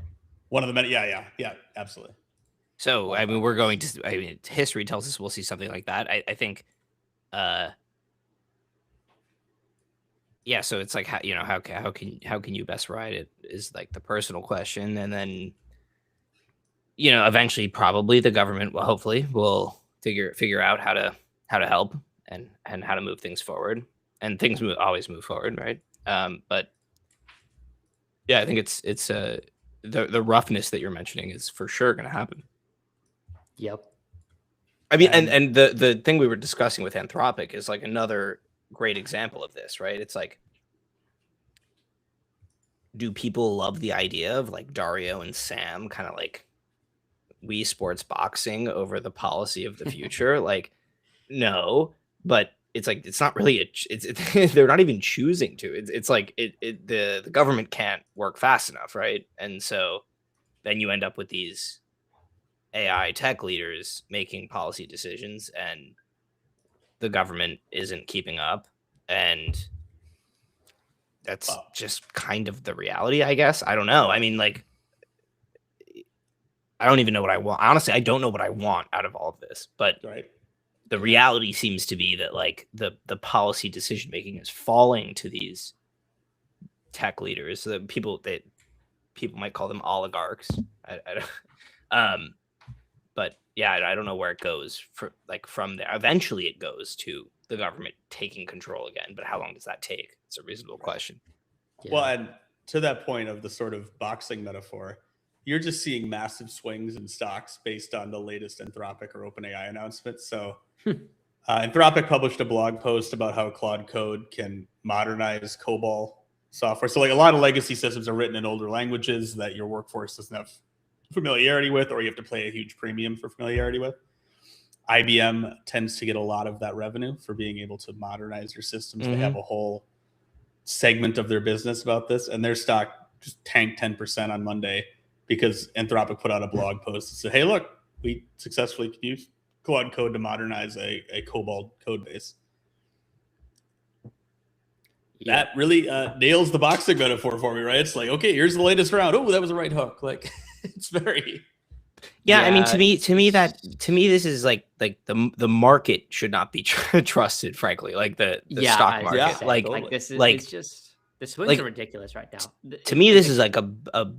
one of the many. Yeah, absolutely. So I mean, history tells us we'll see something like that. I think, yeah. So it's like how can you best ride it is like the personal question, and then eventually probably the government will figure out how to help and how to move things forward, and things always move forward, right? But yeah, I think it's the roughness that you're mentioning is for sure going to happen. Yep. I mean, and the thing we were discussing with Anthropic is like another great example of this, right? It's like, do people love the idea of like Dario and Sam kind of like Wii Sports boxing over the policy of the future? Like, no, but it's like it's not really they're not even choosing to. It's like the government can't work fast enough, right? And so then you end up with these AI tech leaders making policy decisions, and the government isn't keeping up, and that's just kind of the reality, I guess. I don't know. I mean, like, I don't even know what I want. Honestly, I don't know what I want out of all of this, but right. The reality seems to be that like the policy decision making is falling to these tech leaders, the people that people might call them oligarchs. I don't, but yeah, I don't know where it goes from there. Eventually, it goes to the government taking control again. But how long does that take? It's a reasonable question. Yeah. Well, and to that point of the sort of boxing metaphor, you're just seeing massive swings in stocks based on the latest Anthropic or OpenAI announcements. So Anthropic published a blog post about how Claude Code can modernize COBOL software. So like a lot of legacy systems are written in older languages that your workforce doesn't have familiarity with, or you have to pay a huge premium for familiarity with. IBM tends to get a lot of that revenue for being able to modernize your systems. They have a whole segment of their business about this, and their stock just tanked 10% on Monday because Anthropic put out a blog post that said, hey, look, we successfully used Claude Code to modernize a COBOL code base. Yeah. That really nails the boxing metaphor for me, right? It's like, okay, here's the latest round. Oh, that was a right hook. Like, it's very... Yeah, I mean, to me, this is like the market should not be trusted, frankly. Like the stock market, yeah, like like this is like it's just the swings like, are ridiculous right now. To me, this is like a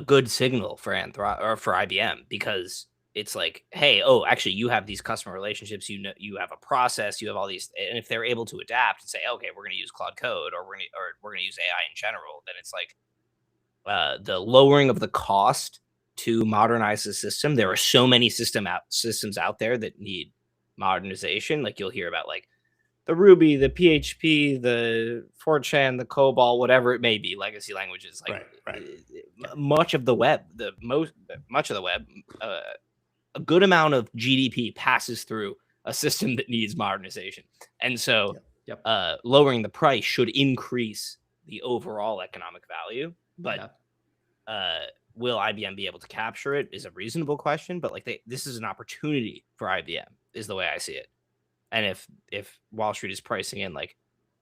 good signal for for IBM, because it's like, hey, oh, actually, you have these customer relationships, you know, you have a process, you have all these, and if they're able to adapt and say, okay, we're going to use Claude Code, or we're going to use AI in general, then it's like the lowering of the cost to modernize the system. There are so many systems out there that need modernization. Like you'll hear about like the Ruby, the PHP, the 4chan, the COBOL, whatever it may be, legacy languages. Like much of the web, a good amount of GDP passes through a system that needs modernization. And so lowering the price should increase the overall economic value. But will IBM be able to capture it is a reasonable question. But like this is an opportunity for IBM is the way I see it. And if Wall Street is pricing in like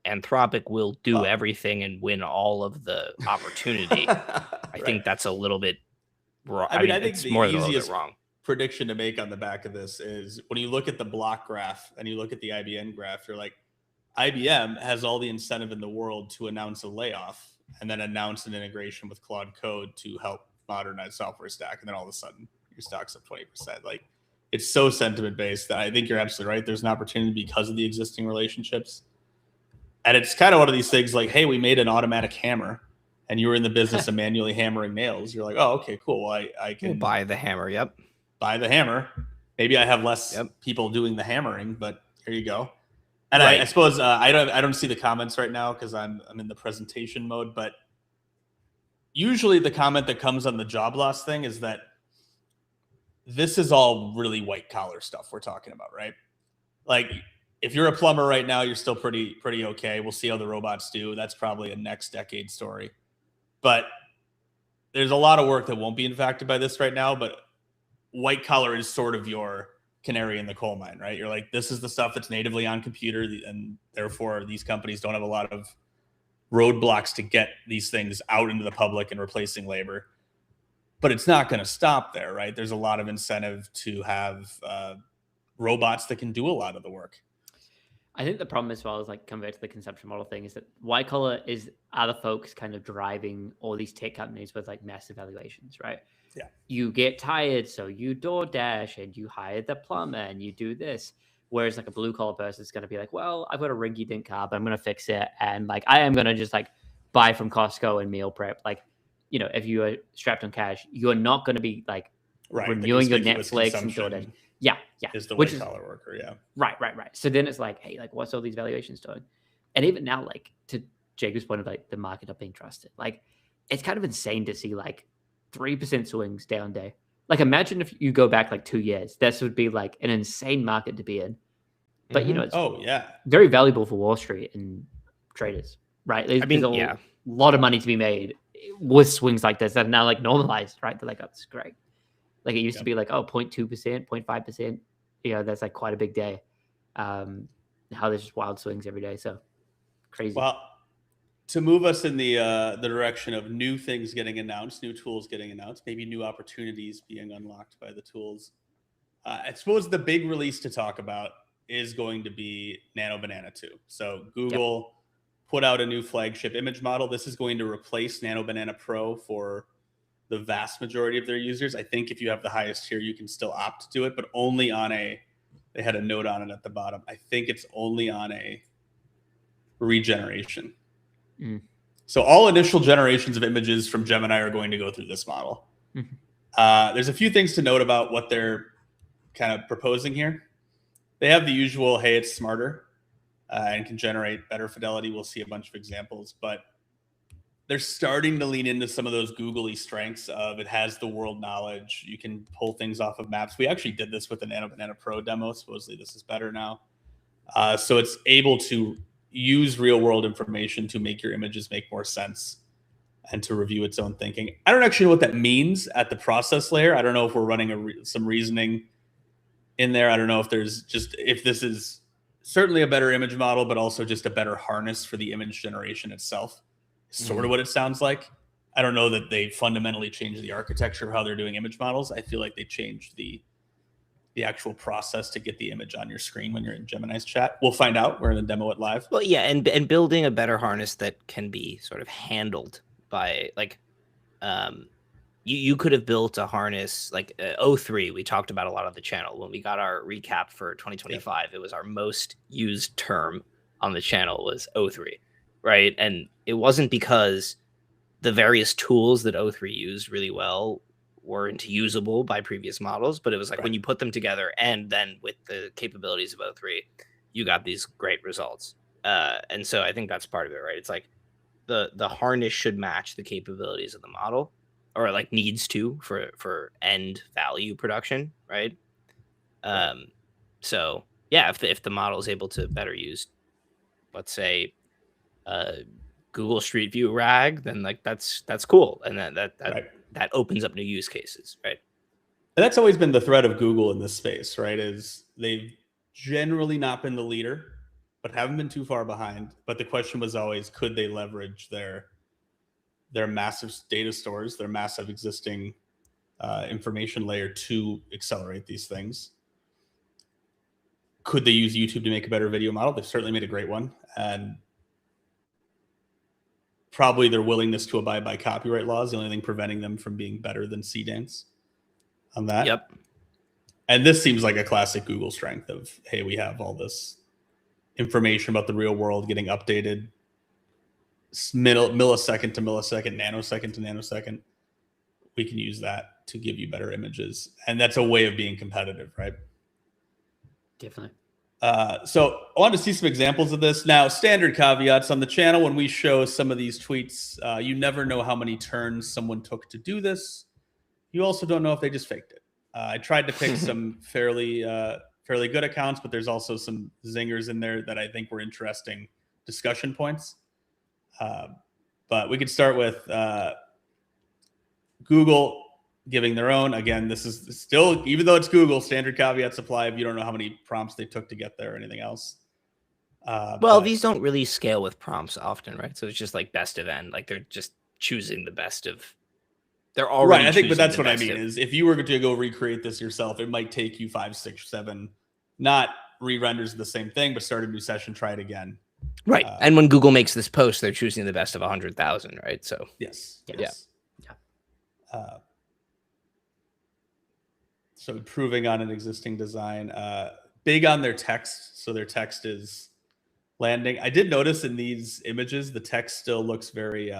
Anthropic will do everything and win all of the opportunity, I think that's a little bit wrong. I mean, I think it's the more than a little bit wrong. Prediction to make on the back of this is when you look at the block graph and you look at the IBM graph, you're like, IBM has all the incentive in the world to announce a layoff and then announce an integration with Claude Code to help modernize software stack. And then all of a sudden your stock's up 20%. Like, it's so sentiment based that I think you're absolutely right. There's an opportunity because of the existing relationships. And it's kind of one of these things like, hey, we made an automatic hammer and you were in the business of manually hammering nails. You're like, oh, okay, cool. Well, I can buy the hammer. Yep. Buy the hammer. Maybe I have less people doing the hammering, but here you go. And I suppose I don't see the comments right now because I'm in the presentation mode, but usually the comment that comes on the job loss thing is that this is all really white collar stuff we're talking about, right? Like if you're a plumber right now, you're still pretty okay. We'll see how the robots do. That's probably a next decade story. But there's a lot of work that won't be impacted by this right now, but white collar is sort of your canary in the coal mine, right? You're like, this is the stuff that's natively on computer, and therefore these companies don't have a lot of roadblocks to get these things out into the public and replacing labor. But it's not going to stop there, right? There's a lot of incentive to have robots that can do a lot of the work. I think the problem as well is like come back to the consumption model thing is that white collar is other folks kind of driving all these tech companies with like massive valuations, right? Yeah. You get tired, so you DoorDash and you hire the plumber and you do this. Whereas like a blue collar person is going to be like, well, I've got a rinky dink car, but I'm going to fix it. And like, I am going to just like buy from Costco and meal prep. Like, you know, if you are strapped on cash, you're not going to be like renewing your Netflix and DoorDash. Yeah. Is the white collar worker. Yeah. Right. So then it's like, hey, like what's all these valuations doing? And even now, like to Jacob's point of like the market not being trusted, like it's kind of insane to see like 3% swings down day. Like imagine if you go back like 2 years, this would be like an insane market to be in. But you know, it's very valuable for Wall Street and traders, right? There's a lot of money to be made with swings like this that are now like normalized, right? They're like, oh, that's great. Like it used to be like, 0.2%, 0.5%. You know, that's like quite a big day. How there's just wild swings every day. So crazy. Well, to move us in the direction of new things getting announced, new tools getting announced, maybe new opportunities being unlocked by the tools. I suppose the big release to talk about is going to be Nano Banana 2. So Google put out a new flagship image model. This is going to replace Nano Banana Pro for the vast majority of their users. I think if you have the highest tier, you can still opt to do it, but only on a They had a note on it at the bottom. I think it's only on a regeneration. So all initial generations of images from Gemini are going to go through this model. There's a few things to note about what they're kind of proposing here. They have the usual, hey, it's smarter and can generate better fidelity. We'll see a bunch of examples, but they're starting to lean into some of those googly strengths of it has the world knowledge. You can pull things off of maps. We actually did this with the Nano Banana Pro demo. Supposedly this is better now. So it's able to use real world information to make your images make more sense and to review its own thinking. I don't actually know what that means at the process layer. I don't know if we're running some reasoning in there. I don't know if if this is certainly a better image model, but also just a better harness for the image generation itself. Sort of what it sounds like. I don't know that they fundamentally changed the architecture of how they're doing image models. I feel like they changed the actual process to get the image on your screen when you're in Gemini's chat. We'll find out. We're going to demo it live. Well, yeah, and building a better harness that can be sort of handled by like, you could have built a harness like O3. We talked about a lot on the channel when we got our recap for 2025. It was our most used term on the channel was O3, right? And it wasn't because the various tools that O3 used really well weren't usable by previous models, but it was like when you put them together and then with the capabilities of O3, you got these great results. And so I think that's part of it, right? It's like the harness should match the capabilities of the model, or like needs to for end value production, right? So yeah, if the model is able to better use, let's say, Google Street View RAG, then like that's cool, and that opens up new use cases, right? And that's always been the threat of Google in this space, right? Is they've generally not been the leader, but haven't been too far behind. But the question was always, could they leverage their massive data stores, their massive existing information layer to accelerate these things? Could they use YouTube to make a better video model? They've certainly made a great one, and probably their willingness to abide by copyright laws, the only thing preventing them from being better than CDance on that. Yep. And this seems like a classic Google strength of, hey, we have all this information about the real world getting updated millisecond to millisecond, nanosecond to nanosecond. We can use that to give you better images. And that's a way of being competitive, right? Definitely. So I want to see some examples of this. Now, standard caveats on the channel when we show some of these tweets, you never know how many turns someone took to do this. You also don't know if they just faked it. I tried to pick some fairly good accounts, but there's also some zingers in there that I think were interesting discussion points. But we could start with Google giving their own. Again, this is still, even though it's Google, standard caveats apply if you don't know how many prompts they took to get there or anything else. Well, these don't really scale with prompts often, right? So it's just like best of N. Like they're just choosing the best of. They're already right. I think, but that's what I mean of, is if you were to go recreate this yourself, it might take you 5, 6, 7, not re-renders of the same thing, but start a new session, try it again. Right. And when Google makes this post, they're choosing the best of 100,000, right? So yes. Yeah. So improving on an existing design, big on their text. So their text is landing. I did notice in these images, the text still looks very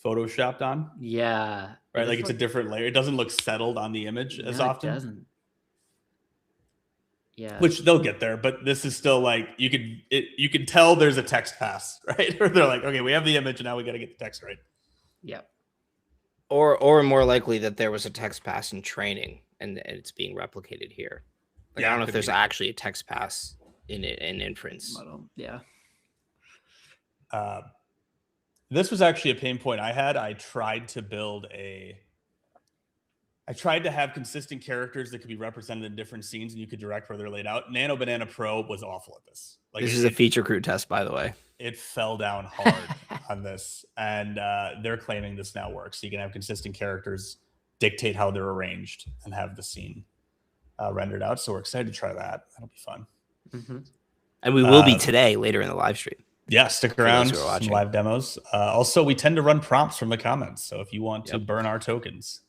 photoshopped on. Yeah. Right. Like it's a different layer. It doesn't look settled on the image as often. It doesn't. Yeah. Which they'll get there, but this is still like you can tell there's a text pass, right? Or they're like, okay, we have the image and now we got to get the text right. Yeah. Or more likely that there was a text pass in training and it's being replicated here. Like, I don't know if there's actually a text pass in inference. Yeah. This was actually a pain point I had. I tried to have consistent characters that could be represented in different scenes and you could direct where they're laid out. Nano Banana Pro was awful at this. Like this is a feature crew test, by the way. It fell down hard on this. And they're claiming this now works. So you can have consistent characters, dictate how they're arranged, and have the scene rendered out. So we're excited to try that. That'll be fun. Mm-hmm. And we will be today, later in the live stream. Yeah, stick around, some live demos. Also, we tend to run prompts from the comments. So if you want to burn our tokens,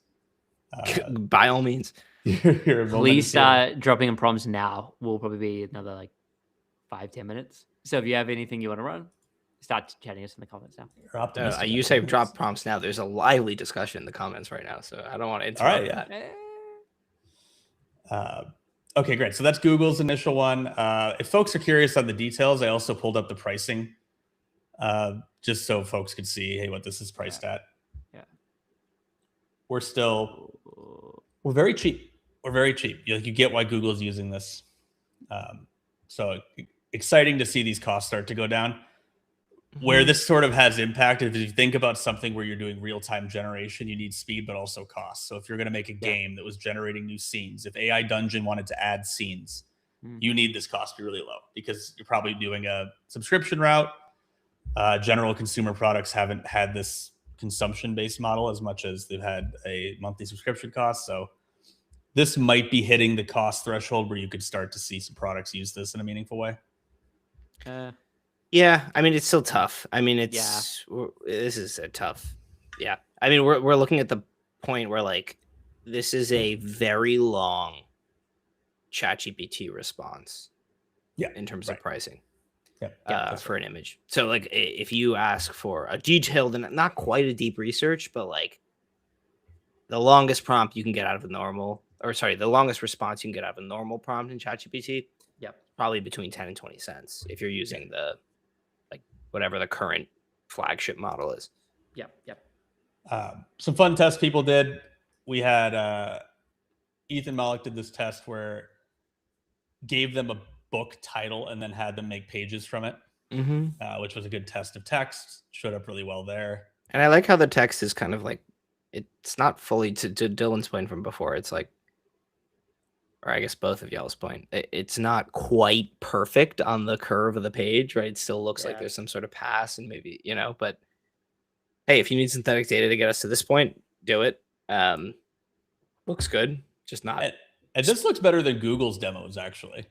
by all means. You're a moment Please of start dropping in prompts now. Will probably be another like 5-10 minutes. So if you have anything you want to run, start chatting us in the comments now. You're optimistic. You say drop prompts now. There's a lively discussion in the comments right now, so I don't want to interrupt that. Okay, great. So that's Google's initial one. If folks are curious on the details, I also pulled up the pricing just so folks could see, hey, what this is priced at. Yeah. We're very cheap. We're very cheap. You get why Google's using this. So exciting to see these costs start to go down. Where this sort of has impact, if you think about something where you're doing real-time generation, you need speed, but also cost. So if you're going to make a game that was generating new scenes, if AI Dungeon wanted to add scenes, you need this cost to be really low because you're probably doing a subscription route. General consumer products haven't had this consumption-based model as much as they've had a monthly subscription cost. So this might be hitting the cost threshold where you could start to see some products use this in a meaningful way. Yeah, I mean, it's still tough. I mean, this is a tough. Yeah, I mean, we're looking at the point where like this is a very long ChatGPT response. Yeah, in terms of pricing. Yeah, for an image. So like if you ask for a detailed and not quite a deep research, but like the longest prompt you can get out of the longest response you can get out of a normal prompt in ChatGPT, probably between 10 and 20 cents if you're using the whatever the current flagship model is. Some fun tests people did. We had Ethan Malik did this test where gave them a book title and then had them make pages from it, which was a good test of text. Showed up really well there. And I like how the text is kind of like, it's not fully to Dylan's point from before. It's like, or I guess both of y'all's point, it's not quite perfect on the curve of the page, right? It still looks like there's some sort of pass and maybe, but hey, if you need synthetic data to get us to this point, do it. Looks good, just not. And this looks better than Google's demos, actually.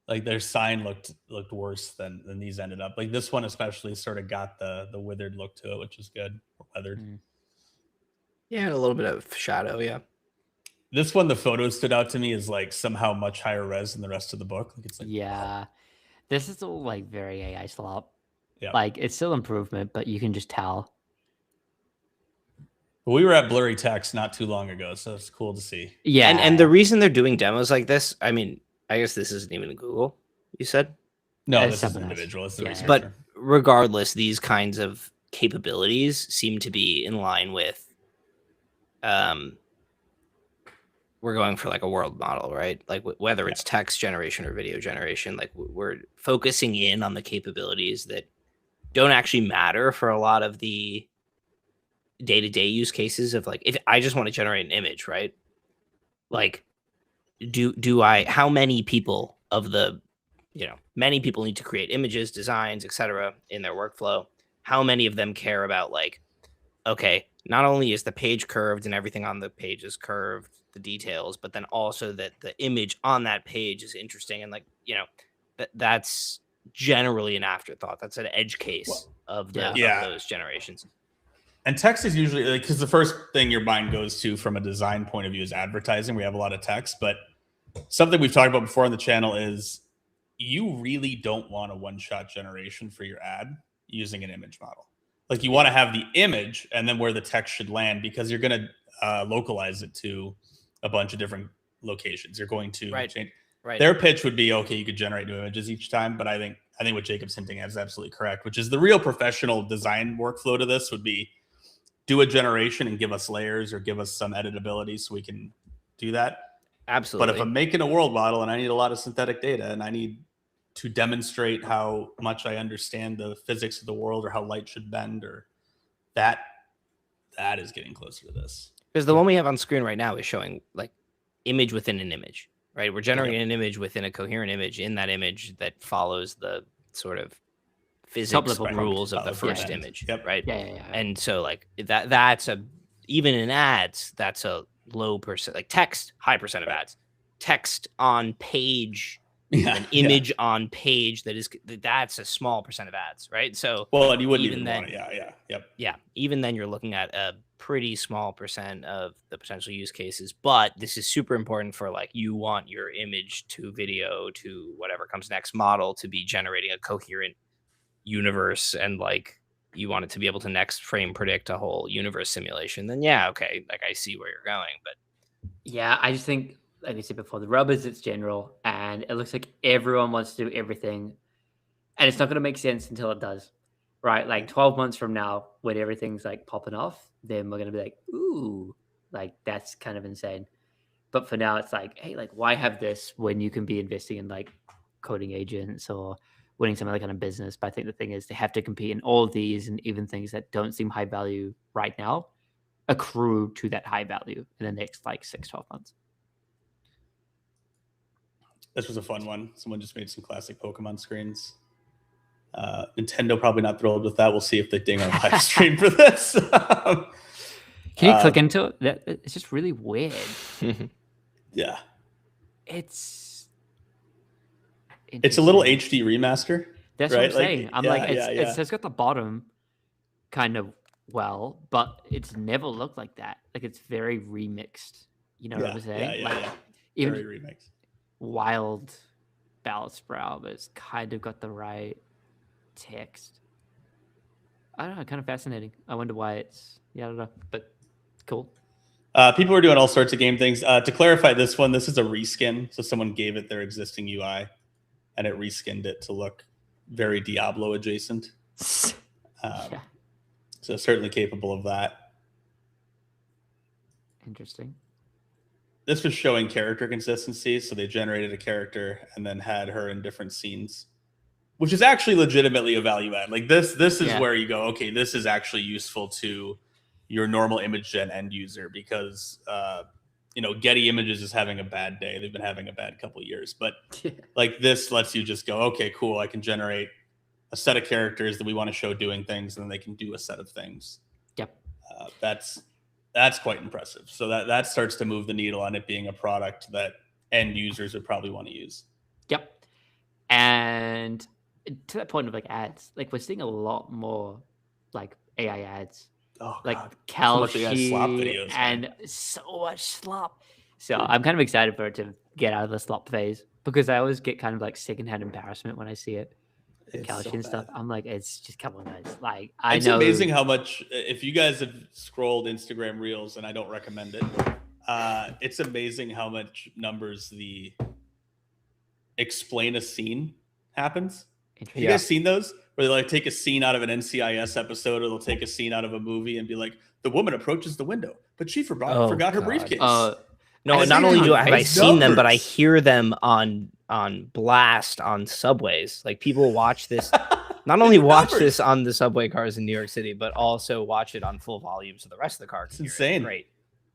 Like their sign looked worse than these ended up. Like this one especially sort of got the withered look to it, which is good. Weathered. Yeah, and a little bit of shadow, yeah. This one, the photo stood out to me as like somehow much higher res than the rest of the book. Like it's like, wow. This is still like very AI slop. Yeah, like it's still improvement, but you can just tell. We were at Blurry Text not too long ago, so it's cool to see. Yeah, and the reason they're doing demos like this, I mean, I guess this isn't even Google. You said no, this is an individual. It's the researcher. But regardless, these kinds of capabilities seem to be in line with we're going for like a world model, right? Like whether it's text generation or video generation, like we're focusing in on the capabilities that don't actually matter for a lot of the day-to-day use cases of like, if I just want to generate an image, right? Like, how many people many people need to create images, designs, etc. in their workflow. How many of them care about like, okay, not only is the page curved and everything on the page is curved, the details, but then also that the image on that page is interesting. And like, that's generally an afterthought. That's an edge case of those generations. And text is usually like, because the first thing your mind goes to from a design point of view is advertising. We have a lot of text, but something we've talked about before on the channel is you really don't want a one-shot generation for your ad using an image model. Like you want to have the image and then where the text should land, because you're going to localize it to a bunch of different locations. You're going to change. Right. Their pitch would be, okay, you could generate new images each time, but I think what Jacob's hinting at is absolutely correct, which is the real professional design workflow to this would be do a generation and give us layers or give us some editability so we can do that. Absolutely. But if I'm making a world model and I need a lot of synthetic data and I need to demonstrate how much I understand the physics of the world or how light should bend, or that is getting closer to this. Because the one we have on screen right now is showing like image within an image, right? We're generating an image within a coherent image in that image that follows the sort of physics rules of the first image, right? Yeah. And so like that's even in ads, that's a low percent, like text, high percent of ads. Text on page, an image on page that's a small percent of ads, right? So and you wouldn't even then, want it. even then you're looking at a pretty small percent of the potential use cases, but this is super important for like you want your image to video to whatever comes next model to be generating a coherent universe, and like you want it to be able to next frame predict a whole universe simulation, then yeah, okay, like I see where you're going. But yeah, I just think, like I said before, the rub is it's general, and it looks like everyone wants to do everything, and it's not going to make sense until it does, right? Like 12 months from now, when everything's like popping off, then we're going to be like, ooh, like that's kind of insane. But for now, it's like, hey, like why have this when you can be investing in like coding agents or winning some other kind of business? But I think the thing is they have to compete in all of these, and even things that don't seem high value right now accrue to that high value in the next like 6-12 months. This was a fun one. Someone just made some classic Pokemon screens. Nintendo probably not thrilled with that. We'll see if they ding our live stream for this. Can you click into it? It's just really weird. Yeah. It's a little HD remaster. That's right? what I'm saying. I'm like, it's got the bottom kind of well, but it's never looked like that. Like it's very remixed. You know what I'm saying? Even very remixed. Wild Ballot Sprout, but it's kind of got the right text. I don't know, kind of fascinating. I wonder why it's I don't know, but cool. People were doing all sorts of game things. To clarify this one, this is a reskin. So someone gave it their existing UI and it reskinned it to look very Diablo adjacent. So certainly capable of that. Interesting. This was showing character consistency. So they generated a character and then had her in different scenes, which is actually legitimately a value add. Like this is where you go, okay, this is actually useful to your normal image gen end user, because Getty Images is having a bad day. They've been having a bad couple of years, but like this lets you just go, okay, cool. I can generate a set of characters that we want to show doing things, and then they can do a set of things. Yep. That's quite impressive. So that starts to move the needle on it being a product that end users would probably want to use. Yep. And to that point of like ads, like we're seeing a lot more like AI ads. Oh, like God. So videos, and so much slop. So I'm kind of excited for it to get out of the slop phase, because I always get kind of like secondhand embarrassment when I see it. Kalshi and stuff. I'm like, it's just, come on, guys. Like, it's amazing how much, if you guys have scrolled Instagram Reels, and I don't recommend it, it's amazing how much numbers the explain a scene happens. Have you guys seen those? Where they like take a scene out of an NCIS episode, or they'll take a scene out of a movie and be like, the woman approaches the window, but she forgot her briefcase. No, not only have I seen them, but I hear them on blast on subways. Like people watch this, not only watch this on the subway cars in New York City, but also watch it on full volume so the rest of the car can It's insane. Great.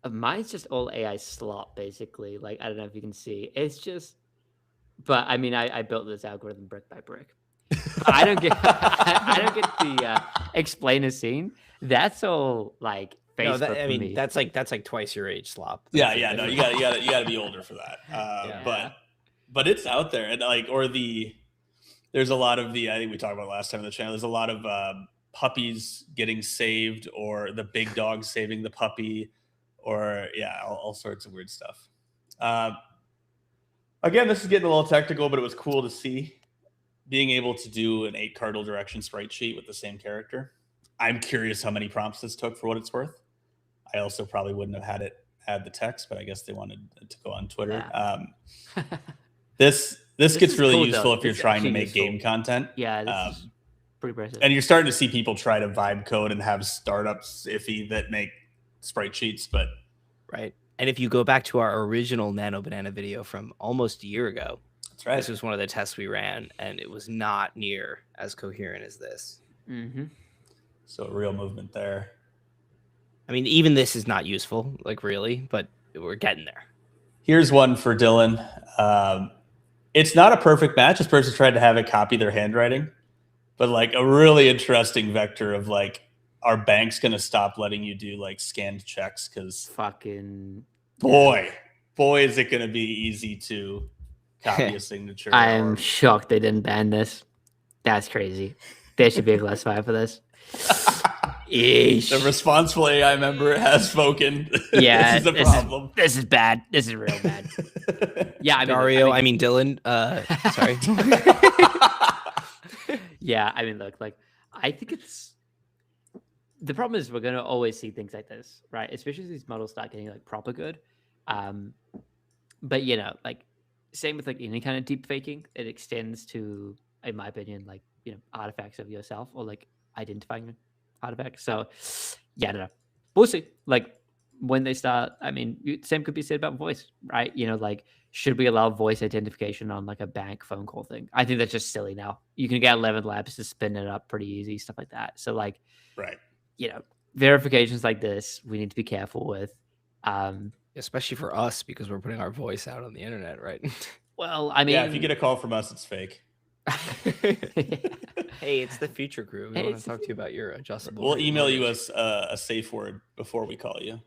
Mine's just all AI slop, basically. Like, I don't know if you can see. It's just, but I mean, I built this algorithm brick by brick. I don't get the explain a scene. That's all like Facebook. That's like twice your age slop. No, you gotta be older for that. But it's out there, and there's a lot of I think we talked about last time on the channel. There's a lot of puppies getting saved, or the big dog saving the puppy, or all sorts of weird stuff. Again, this is getting a little technical, but it was cool to see being able to do an 8 cardinal direction sprite sheet with the same character. I'm curious how many prompts this took for what it's worth. I also probably wouldn't have had the text, but I guess they wanted it to go on Twitter. Yeah. This gets really cool, useful though. if you're trying to make game content. Yeah, this is pretty impressive. And you're starting to see people try to vibe code and have startups iffy that make sprite sheets, but right. And if you go back to our original Nano Banana video from almost a year ago, that's right. This was one of the tests we ran, and it was not near as coherent as this. Mm-hmm. So a real movement there. I mean, even this is not useful, like really, but we're getting there. Here's one for Dylan. It's not a perfect match. This person tried to have it copy their handwriting, but like a really interesting vector of like, our bank's going to stop letting you do like scanned checks because fucking boy, is it going to be easy to copy a signature. I'm shocked they didn't ban this. That's crazy. There should be a classifier for this. Eesh. The responsible AI member has spoken. Yeah, this is a problem. This is bad. This is real bad. Yeah, Dario, I mean Dylan. Sorry. Yeah, I mean, look, like, I think it's the problem is we're gonna always see things like this, right? Especially as these models start getting like proper good. But you know, like, same with like any kind of deep faking, it extends to, in my opinion, like, you know, artifacts of yourself or like identifying artifacts. So yeah, I don't know. We'll see. Like, when they start, I mean, same could be said about voice, right? You know, like, should we allow voice identification on like a bank phone call thing? I think that's just silly now. You can get 11 labs to spin it up pretty easy, stuff like that. So like, Right. you know, verifications like this, we need to be careful with. Especially for us because we're putting our voice out on the internet, right? Well, I mean, Yeah, if you get a call from us, it's fake. Hey, it's the Feature Crew. We Hey, want it's to talk to you about your adjustable. We'll rate email you mortgage. a safe word before we call you.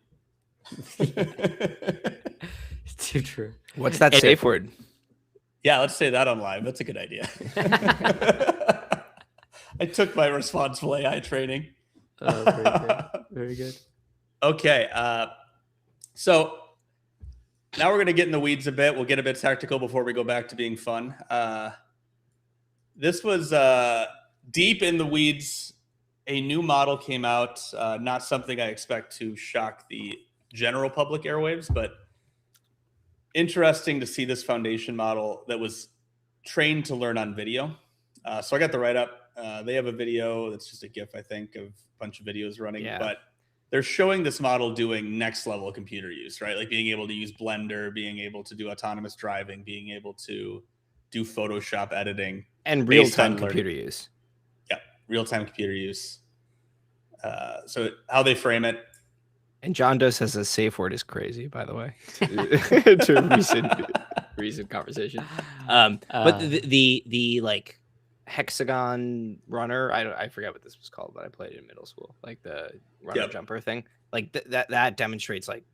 it's too true. What's that Anyway. safe word? Yeah, let's say that on live. That's a good idea. I took my responsible AI training. Oh, very good. Very good. Okay. So now we're going to get in the weeds a bit. We'll get a bit tactical before we go back to being fun. This was deep in the weeds. A new model came out. Not something I expect to shock the general public airwaves, but interesting to see this foundation model that was trained to learn on video. So I got the write-up. They have a video that's just a GIF, I think, of a bunch of videos running. Yeah. But they're showing this model doing next-level computer use, right? Like being able to use Blender, being able to do autonomous driving, being able to do Photoshop editing. And based on real-time learning. computer use. Yeah, real-time computer use. So how they frame it. And John Doe says a safe word is crazy, by the way, to recent conversation. But the like hexagon runner, I forget what this was called, but I played it in middle school, like the runner jumper thing. Like that demonstrates like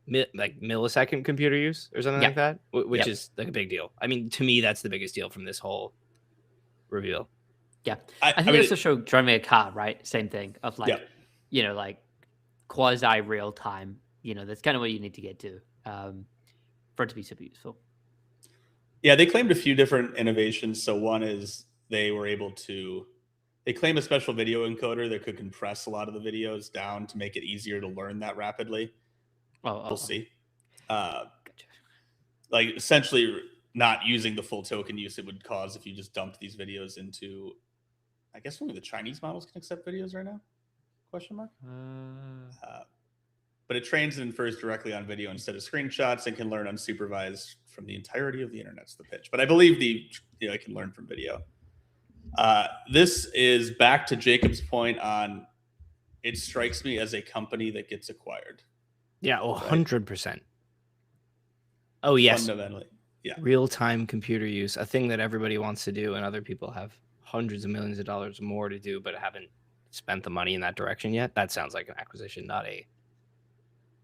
millisecond computer use or something like that, which is like a big deal. I mean, to me, that's the biggest deal from this whole reveal. Yeah, I think they also show driving a car, right? Same thing of like, you know, like quasi real time. You know, that's kind of what you need to get to for it to be super useful. Yeah, they claimed a few different innovations. So one is they claim a special video encoder that could compress a lot of the videos down to make it easier to learn that rapidly. We'll see. Gotcha. Like essentially not using the full token use it would cause if you just dumped these videos into, I guess only the Chinese models can accept videos right now? Question mark. But it trains and infers directly on video instead of screenshots and can learn unsupervised from the entirety of the internet's the pitch. But I believe it can learn from video. This is back to Jacob's point on it strikes me as a company that gets acquired. Yeah, 100%. Oh, yes. Fundamentally. Yeah. Real-time computer use, a thing that everybody wants to do, and other people have hundreds of millions of dollars more to do, but haven't spent the money in that direction yet. That sounds like an acquisition, not a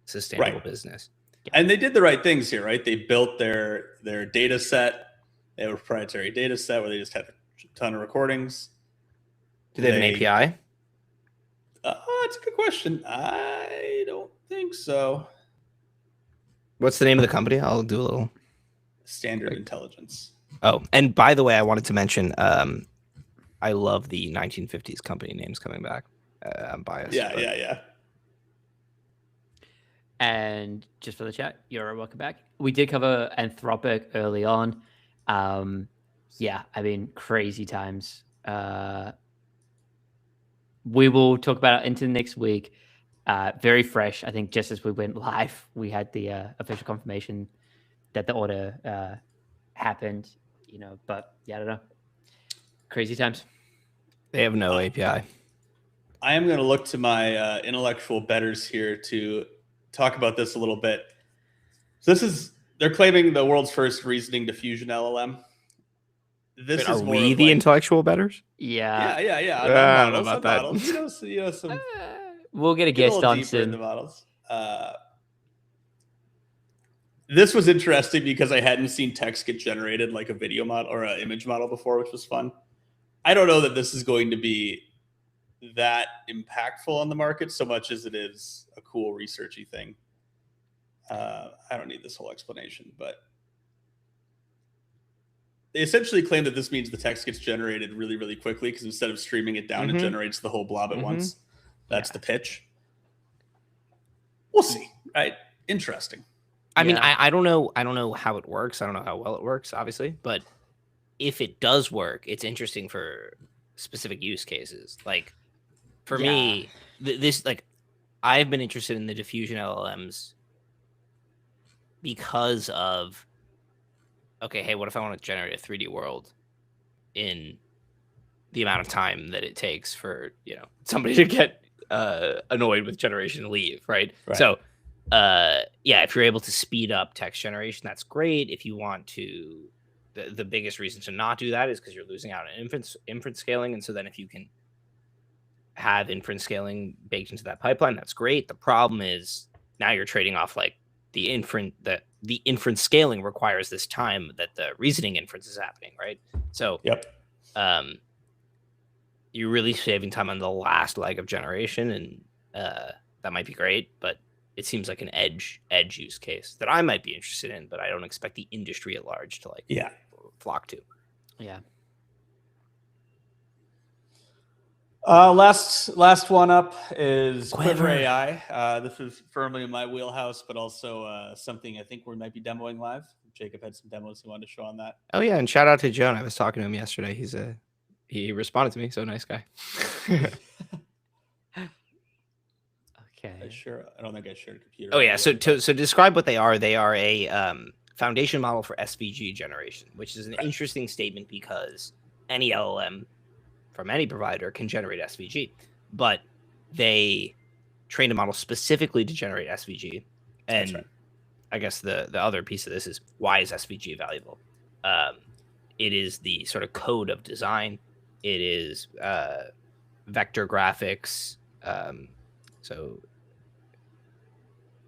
sustainable business. And they did the right things here, right? They built their data set. They have a proprietary data set where they just had a ton of recordings. Do they have an API? That's a good question. I don't think so. What's the name of the company? I'll do a little. Standard Intelligence. Oh, and by the way, I wanted to mention, I love the 1950s company names coming back. I'm biased. Yeah. And just for the chat, you're welcome back. We did cover Anthropic early on. Yeah, I mean, crazy times. We will talk about it into next week. Very fresh. I think just as we went live, we had the official confirmation that the order happened, you know, but yeah, I don't know. Crazy times. They have no API. I am going to look to my intellectual betters here to talk about this a little bit. So they're claiming the world's first reasoning diffusion LLM. Are we the intellectual betters? Yeah. I don't know about that. Models. You know, some we'll get a guest on soon. The models. This was interesting because I hadn't seen text get generated like a video model or an image model before, which was fun. I don't know that this is going to be that impactful on the market so much as it is a cool researchy thing. I don't need this whole explanation, but they essentially claim that this means the text gets generated really, really quickly because instead of streaming it down, it generates the whole blob at once. That's the pitch. We'll see, right? Interesting. I mean, I don't know. I don't know how it works. I don't know how well it works, obviously. But if it does work, it's interesting for specific use cases. Like for me, this like I've been interested in the diffusion LLMs because of okay, hey, what if I want to generate a 3D world in the amount of time that it takes for somebody to get annoyed with generation and leave, right? So if you're able to speed up text generation, that's great. If you want to, the biggest reason to not do that is because you're losing out on inference scaling. And so then if you can have inference scaling baked into that pipeline, that's great. The problem is now you're trading off like the inference scaling requires this time that the reasoning inference is happening, right? So you're really saving time on the last leg of generation, and that might be great, but it seems like an edge use case that I might be interested in, but I don't expect the industry at large to flock to. Yeah. Last one up is Quiver. AI. This is firmly in my wheelhouse, but also something I think we might be demoing live. Jacob had some demos he wanted to show on that. Oh yeah, and shout out to Joan. I was talking to him yesterday. He responded to me, so nice guy. Okay. I don't think I shared a computer. Oh yeah, so describe what they are. They are a foundation model for SVG generation, which is an interesting statement because any LLM from any provider can generate SVG, but they trained a model specifically to generate SVG. And I guess the other piece of this is, why is SVG valuable? It is the sort of code of design. It is vector graphics. So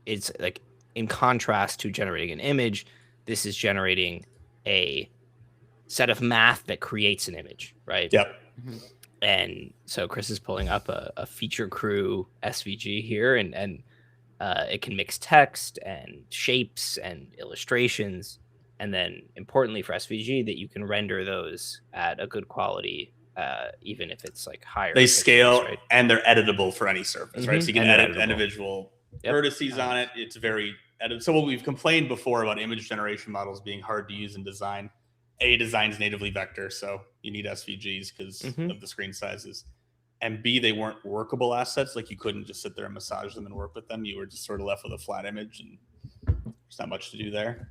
it's like, in contrast to generating an image, this is generating a set of math that creates an image, right? Yep. And so Chris is pulling up a feature crew SVG here, and it can mix text and shapes and illustrations. And then importantly for SVG, that you can render those at a good quality, even if it's like higher. They scale, right? And they're editable for any surface, right? So you can edit individual vertices on it. It's very editable. So what we've complained before about image generation models being hard to use in design, design's natively vector, so you need SVGs because of the screen sizes. And B, they weren't workable assets. Like you couldn't just sit there and massage them and work with them. You were just sort of left with a flat image, and there's not much to do there.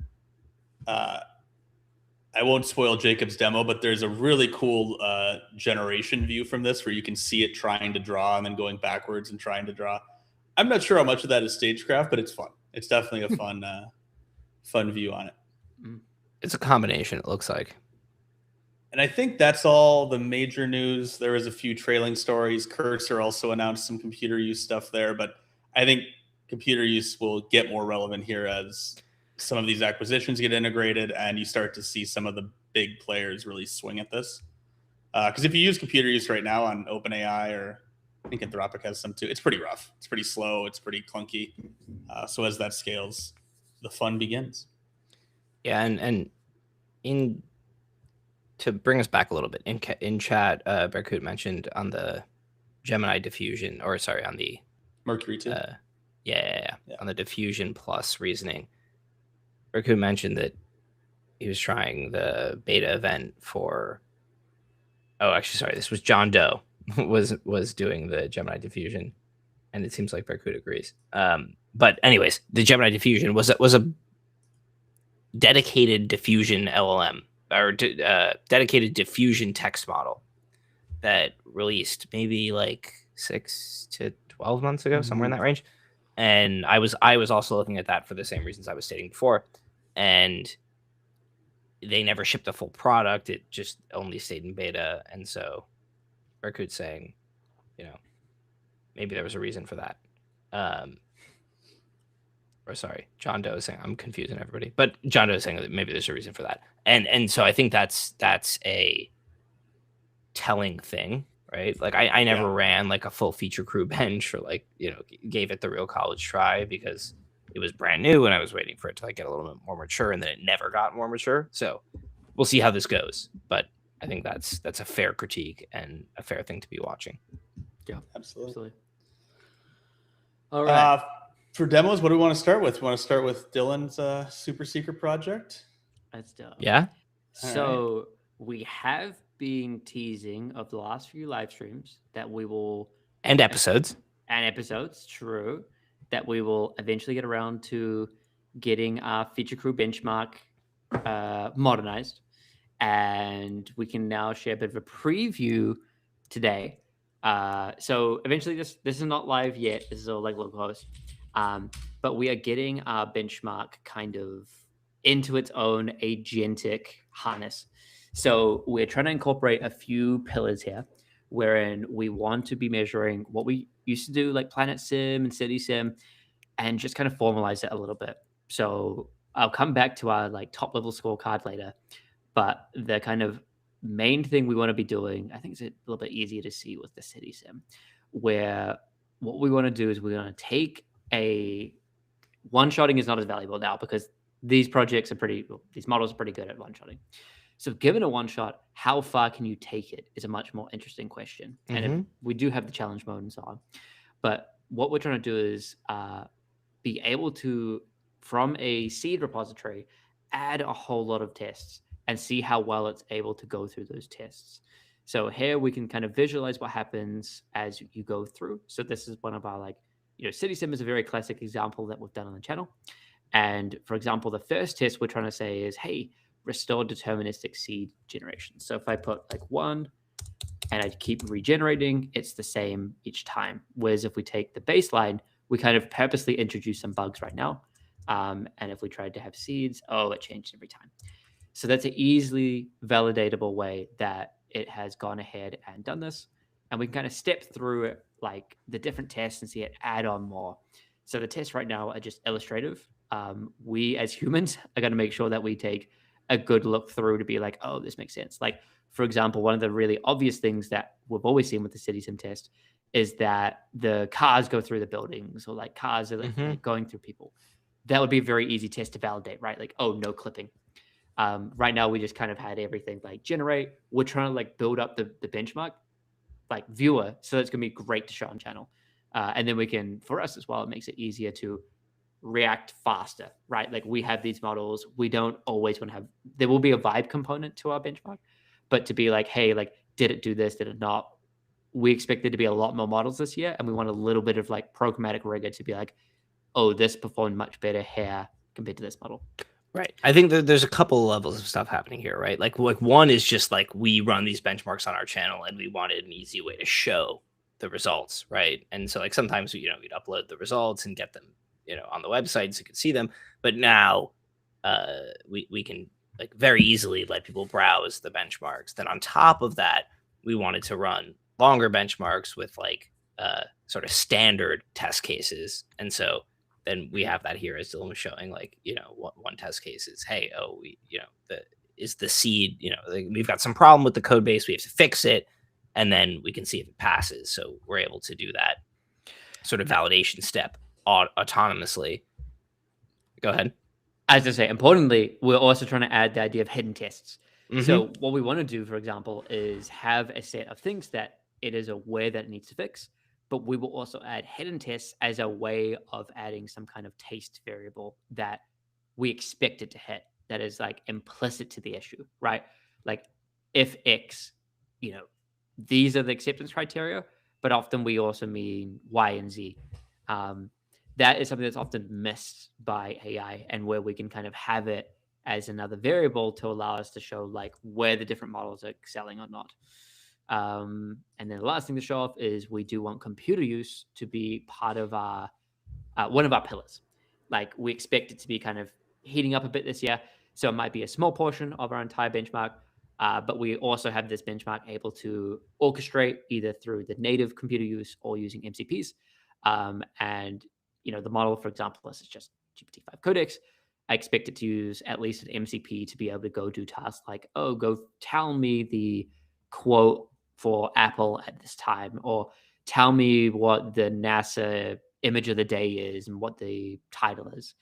I won't spoil Jacob's demo, but there's a really cool generation view from this where you can see it trying to draw and then going backwards and trying to draw. I'm not sure how much of that is stagecraft, but it's fun. It's definitely a fun view on it. It's a combination, it looks like. And I think that's all the major news. There was a few trailing stories. Cursor also announced some computer use stuff there, but I think computer use will get more relevant here as some of these acquisitions get integrated and you start to see some of the big players really swing at this. Because if you use computer use right now on OpenAI, or I think Anthropic has some too, it's pretty rough. It's pretty slow. It's pretty clunky. So as that scales, the fun begins. Yeah, and to bring us back a little bit, in chat, Berkut mentioned on the Gemini diffusion, or sorry, on the Mercury too. On the diffusion plus reasoning. Berkut mentioned that he was trying the beta event for. Oh, actually, sorry, this was John Doe was doing the Gemini diffusion, and it seems like Berkut agrees. But anyways, the Gemini diffusion was a dedicated diffusion LLM, or dedicated diffusion text model that released maybe like 6 to 12 months ago, somewhere in that range. And I was also looking at that for the same reasons I was stating before. And they never shipped a full product. It just only stayed in beta. And so Berkut's saying, maybe there was a reason for that. Or sorry, John Doe is saying, I'm confusing everybody, but John Doe is saying that maybe there's a reason for that. And so I think that's a telling thing right? Like I never ran like a full feature crew bench or like, gave it the real college try because it was brand new and I was waiting for it to like get a little bit more mature, and then it never got more mature. So we'll see how this goes. But I think that's a fair critique and a fair thing to be watching. Yeah, absolutely. All right. For demos, what do we want to start with? We want to start with Dylan's super secret project. Let's do it. Yeah. So we have been teasing of the last few live streams that we will and episodes true, that we will eventually get around to getting our feature crew benchmark modernized, and we can now share a bit of a preview today. So eventually this is not live yet. This is all like localhost. But we are getting our benchmark kind of into its own agentic harness. So we're trying to incorporate a few pillars here, wherein we want to be measuring what we used to do, like Planet Sim and City Sim, and just kind of formalize it a little bit. So I'll come back to our like top level scorecard later, but the kind of main thing we want to be doing, I think it's a little bit easier to see with the City Sim, where what we want to do is we're going to take a one-shotting is not as valuable now because these projects are these models are pretty good at one-shotting. So given a one-shot, how far can you take it is a much more interesting question. And if we do have the challenge mode and so on. But what we're trying to do is be able to, from a seed repository, add a whole lot of tests and see how well it's able to go through those tests. So here we can kind of visualize what happens as you go through. So this is one of our City Sim is a very classic example that we've done on the channel. And for example, the first test we're trying to say is, hey, restore deterministic seed generation. So if I put like 1 and I keep regenerating, it's the same each time. Whereas if we take the baseline, we kind of purposely introduce some bugs right now. And if we tried to have seeds, it changed every time. So that's an easily validatable way that it has gone ahead and done this. And we can kind of step through it, like the different tests, and see it add on more. So the tests right now are just illustrative. We as humans are going to make sure that we take a good look through to be like, oh, this makes sense. Like, for example, one of the really obvious things that we've always seen with the City Sim test is that the cars go through the buildings, or like cars are like going through people. That would be a very easy test to validate, right? Like, oh, no clipping. Right now, we just kind of had everything like generate. We're trying to like build up the benchmark like viewer, so that's going to be great to show on channel. And then we can, for us as well, it makes it easier to react faster, right? Like we have these models, we don't always want to have, there will be a vibe component to our benchmark, but to be like, hey, like, did it do this? Did it not? We expect there to be a lot more models this year. And we want a little bit of like programmatic rigor to be like, oh, this performed much better here compared to this model. Right. I think that there's a couple of levels of stuff happening here, right? Like one is just like we run these benchmarks on our channel and we wanted an easy way to show the results, right? And so like sometimes we'd upload the results and get them, on the website so you can see them. But now we can like very easily let people browse the benchmarks. Then on top of that, we wanted to run longer benchmarks with like sort of standard test cases. And so then we have that here as Dylan was showing, like, one test case is, hey, is the seed, like we've got some problem with the code base, we have to fix it, and then we can see if it passes. So we're able to do that sort of validation step autonomously. Go ahead. As I say, importantly, we're also trying to add the idea of hidden tests. So what we want to do, for example, is have a set of things that it is aware that it needs to fix, but we will also add hidden tests as a way of adding some kind of taste variable that we expect it to hit, that is like implicit to the issue, right? Like if X, these are the acceptance criteria, but often we also mean Y and Z. That is something that's often missed by AI, and where we can kind of have it as another variable to allow us to show like where the different models are excelling or not. And then the last thing to show off is we do want computer use to be part of our one of our pillars. Like we expect it to be kind of heating up a bit this year, so it might be a small portion of our entire benchmark, but we also have this benchmark able to orchestrate either through the native computer use or using MCPs. And the model, for example, this is just GPT-5 codex. I expect it to use at least an MCP to be able to go do tasks like, oh, go tell me the quote for Apple at this time, or tell me what the NASA image of the day is and what the title is.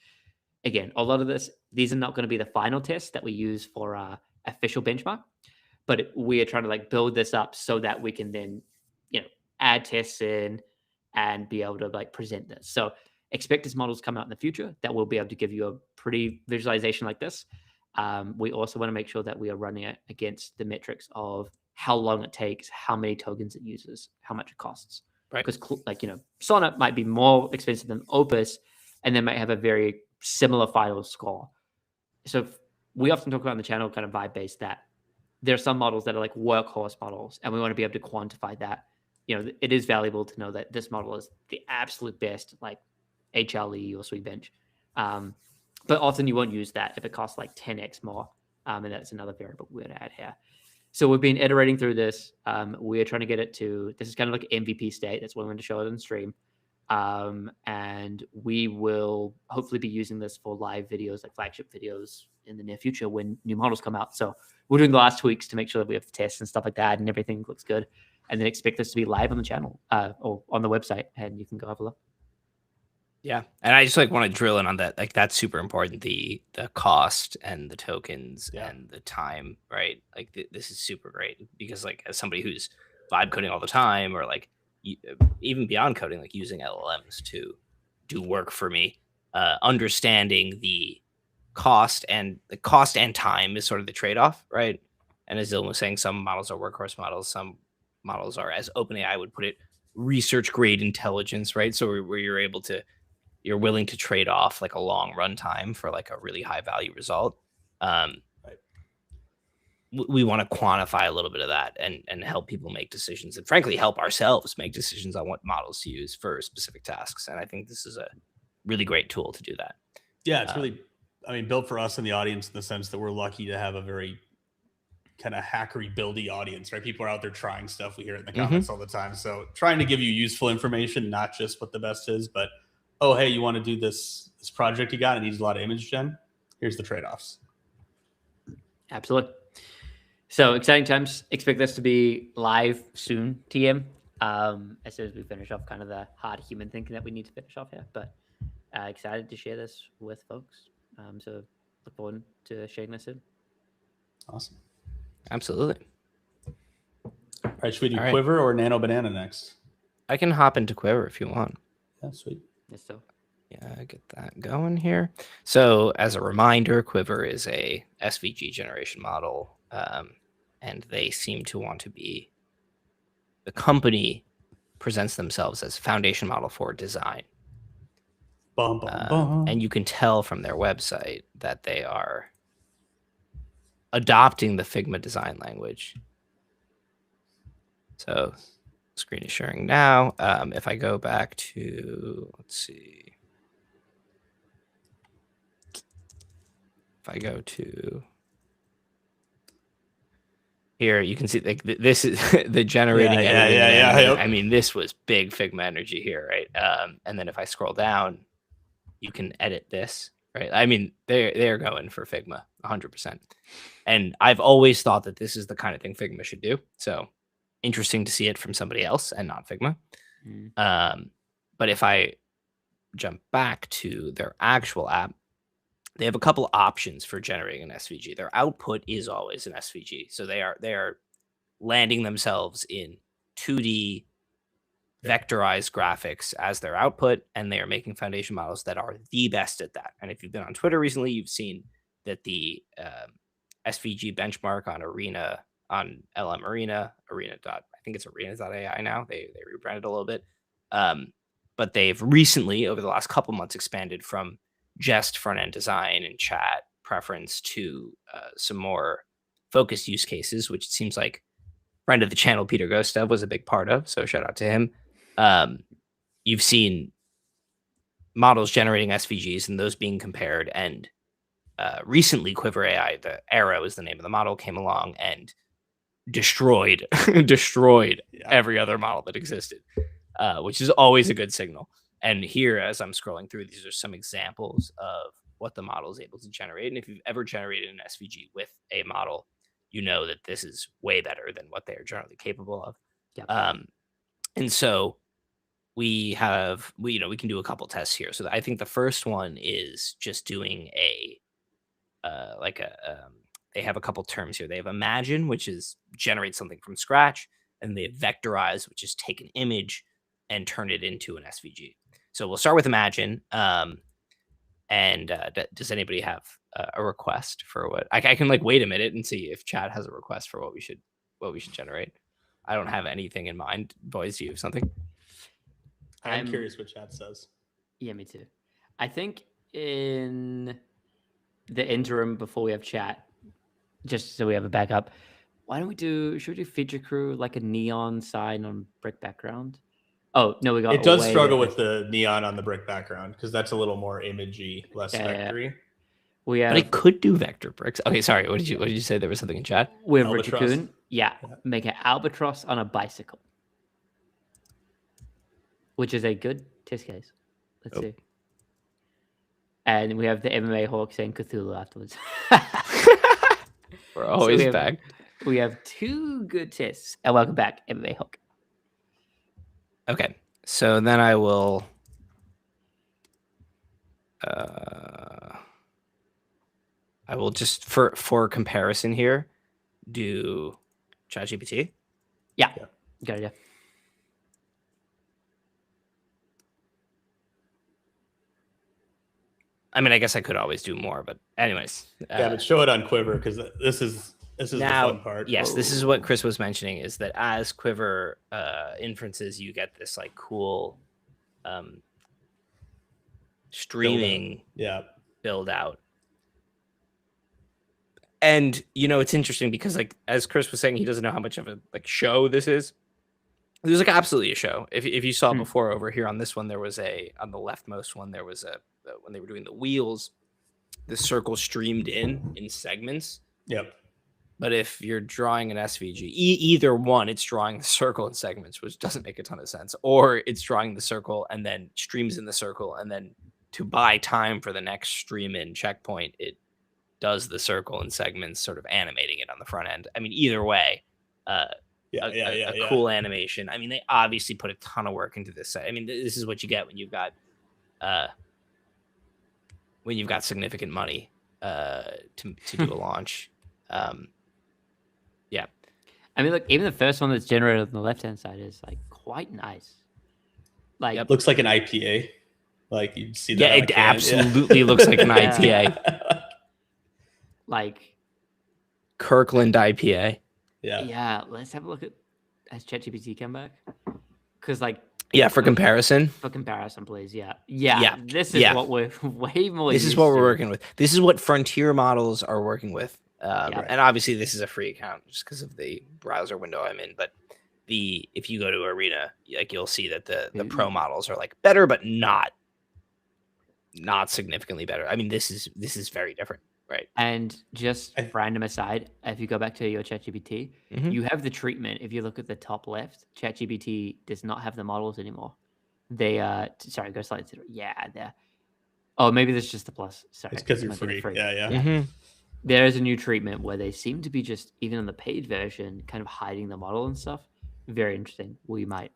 Again, a lot of these are not going to be the final tests that we use for our official benchmark, but we are trying to like build this up so that we can then, add tests in and be able to like present this. So expect as models come out in the future that we'll be able to give you a pretty visualization like this. We also want to make sure that we are running it against the metrics of how long it takes, how many tokens it uses, how much it costs. Right. Because Sonnet might be more expensive than Opus, and they might have a very similar final score. So we often talk about on the channel kind of vibe based that there are some models that are like workhorse models, and we want to be able to quantify that. It is valuable to know that this model is the absolute best, like HLE or Sweetbench. But often you won't use that if it costs like 10x more. And that's another variable we're going to add here. So we've been iterating through this. We're trying to get it to, this is kind of like MVP state. That's what we're going to show it on stream. And we will hopefully be using this for live videos, like flagship videos in the near future when new models come out. So we're doing the last tweaks to make sure that we have tests and stuff like that and everything looks good. And then expect this to be live on the channel or on the website, and you can go have a look. Yeah, and I just want to drill in on that. Like that's super important. The cost and the tokens and the time, right? Like this is super great because like as somebody who's vibe coding all the time, or like even beyond coding, like using LLMs to do work for me, understanding the cost and time is sort of the trade-off, right? And as Dylan was saying, some models are workhorse models, some models are, as OpenAI would put it, research grade intelligence, right? So where you're willing to trade off like a long runtime for like a really high value result. We want to quantify a little bit of that and help people make decisions, and frankly help ourselves make decisions on what models to use for specific tasks. And I think this is a really great tool to do that. Yeah, it's really, built for us in the audience in the sense that we're lucky to have a very kind of hackery buildy audience, right? People are out there trying stuff. We hear it in the comments all the time. So trying to give you useful information, not just what the best is, but, oh, hey, you want to do this project you got? It needs a lot of image gen. Here's the trade-offs. Absolutely. So exciting times. Expect this to be live soon, TM. As soon as we finish off kind of the hard human thinking that we need to finish off here. But excited to share this with folks. So look forward to sharing this soon. Awesome. Absolutely. All right, should we do Quiver or Nano Banana next? I can hop into Quiver if you want. Yeah, sweet. Yes, so. Yeah, get that going here. So as a reminder, Quiver is a SVG generation model, and they seem to want to be, the company presents themselves as foundation model for design. Bum, bum, bum. And you can tell from their website that they are adopting the Figma design language. So screen is sharing now. If I go back to, let's see. If I go to here, you can see like this is the generating. Yeah. I mean, this was big Figma energy here, right? And then if I scroll down, you can edit this, right? I mean, they're going for Figma 100%. And I've always thought that this is the kind of thing Figma should do. So interesting to see it from somebody else and not Figma. But if I jump back to their actual app, they have a couple options for generating an SVG. Their output is always an SVG. So they are landing themselves in 2D vectorized graphics as their output, and they are making foundation models that are the best at that. And if you've been on Twitter recently, you've seen that the SVG benchmark on Arena, on LM Arena, I think it's arena.ai now. They rebranded a little bit. But they've recently, over the last couple months, expanded from just front-end design and chat preference to some more focused use cases, which it seems like friend of the channel, Peter Gostev, was a big part of. So shout out to him. You've seen models generating SVGs and those being compared. And recently, Quiver AI, the Arrow is the name of the model, came along and destroyed every other model that existed, which is always a good signal. And here, as I'm scrolling through, these are some examples of what the model is able to generate. And if you've ever generated an SVG with a model, you know that this is way better than what they are generally capable of. Yep. And so we can do a couple tests here. So I think the first one is just doing they have a couple terms here. They have imagine, which is generate something from scratch, and they have vectorize, which is take an image and turn it into an SVG. So we'll start with imagine. Does anybody have a request for what I can wait a minute and see if Chad has a request for what we should generate? I don't have anything in mind. Boys, do you have something? I'm curious what Chad says. Yeah, me too. I think in the interim before we have chat, just so we have a backup, should we do feature crew like a neon sign on brick background? Oh no, it does struggle with the neon on the brick background because that's a little more imagey, less vectory. But I could do vector bricks. Okay, sorry. What did you say? There was something in chat. We have Richard Kuhn. Yeah, make an albatross on a bicycle, which is a good test case. Let's see. And we have the MMA Hawk saying Cthulhu afterwards. We're always back. We have 2 good tests. And welcome back, MMA Hawk. Okay, so then I will. I will just for comparison here, do ChatGPT. Yeah. Good idea. I mean, I guess I could always do more, but anyways. But show it on Quiver because this is now, the fun part. Yes, this is what Chris was mentioning, is that as Quiver inferences, you get this cool streaming build out. And it's interesting because as Chris was saying, he doesn't know how much of a show this is. There's absolutely a show. If you saw before over here on this one, there was on the leftmost one, there was when they were doing the wheels, the circle streamed in segments. Yep. But if you're drawing an SVG, either one, it's drawing the circle in segments, which doesn't make a ton of sense, or it's drawing the circle and then streams in the circle, and then to buy time for the next stream in checkpoint, it does the circle in segments, sort of animating it on the front end. I mean, either way, cool animation. I mean, they obviously put a ton of work into this. I mean, this is what you get when you've got significant money to do a launch. Yeah. I mean, look, even the first one that's generated on the left-hand side is quite nice. It looks like an IPA. You see that. Yeah, it absolutely looks like an IPA. Kirkland IPA. Yeah. Yeah. Let's have a look at has ChatGPT come back? Because for comparison. For comparison, please. Yeah. This is what we're way more. This is what we're working with. This is what frontier models are working with. And obviously, this is a free account just because of the browser window I'm in. But if you go to Arena, you'll see that the pro models are better, but not significantly better. I mean, this is very different, right? And just random aside, if you go back to your ChatGPT, you have the treatment. If you look at the top left, ChatGPT does not have the models anymore. They sorry, go slightly to there. Oh, maybe that's just the plus. Sorry, it's because you're free. Yeah. Mm-hmm. There is a new treatment where they seem to be just, even in the paid version, kind of hiding the model and stuff. Very interesting. We might,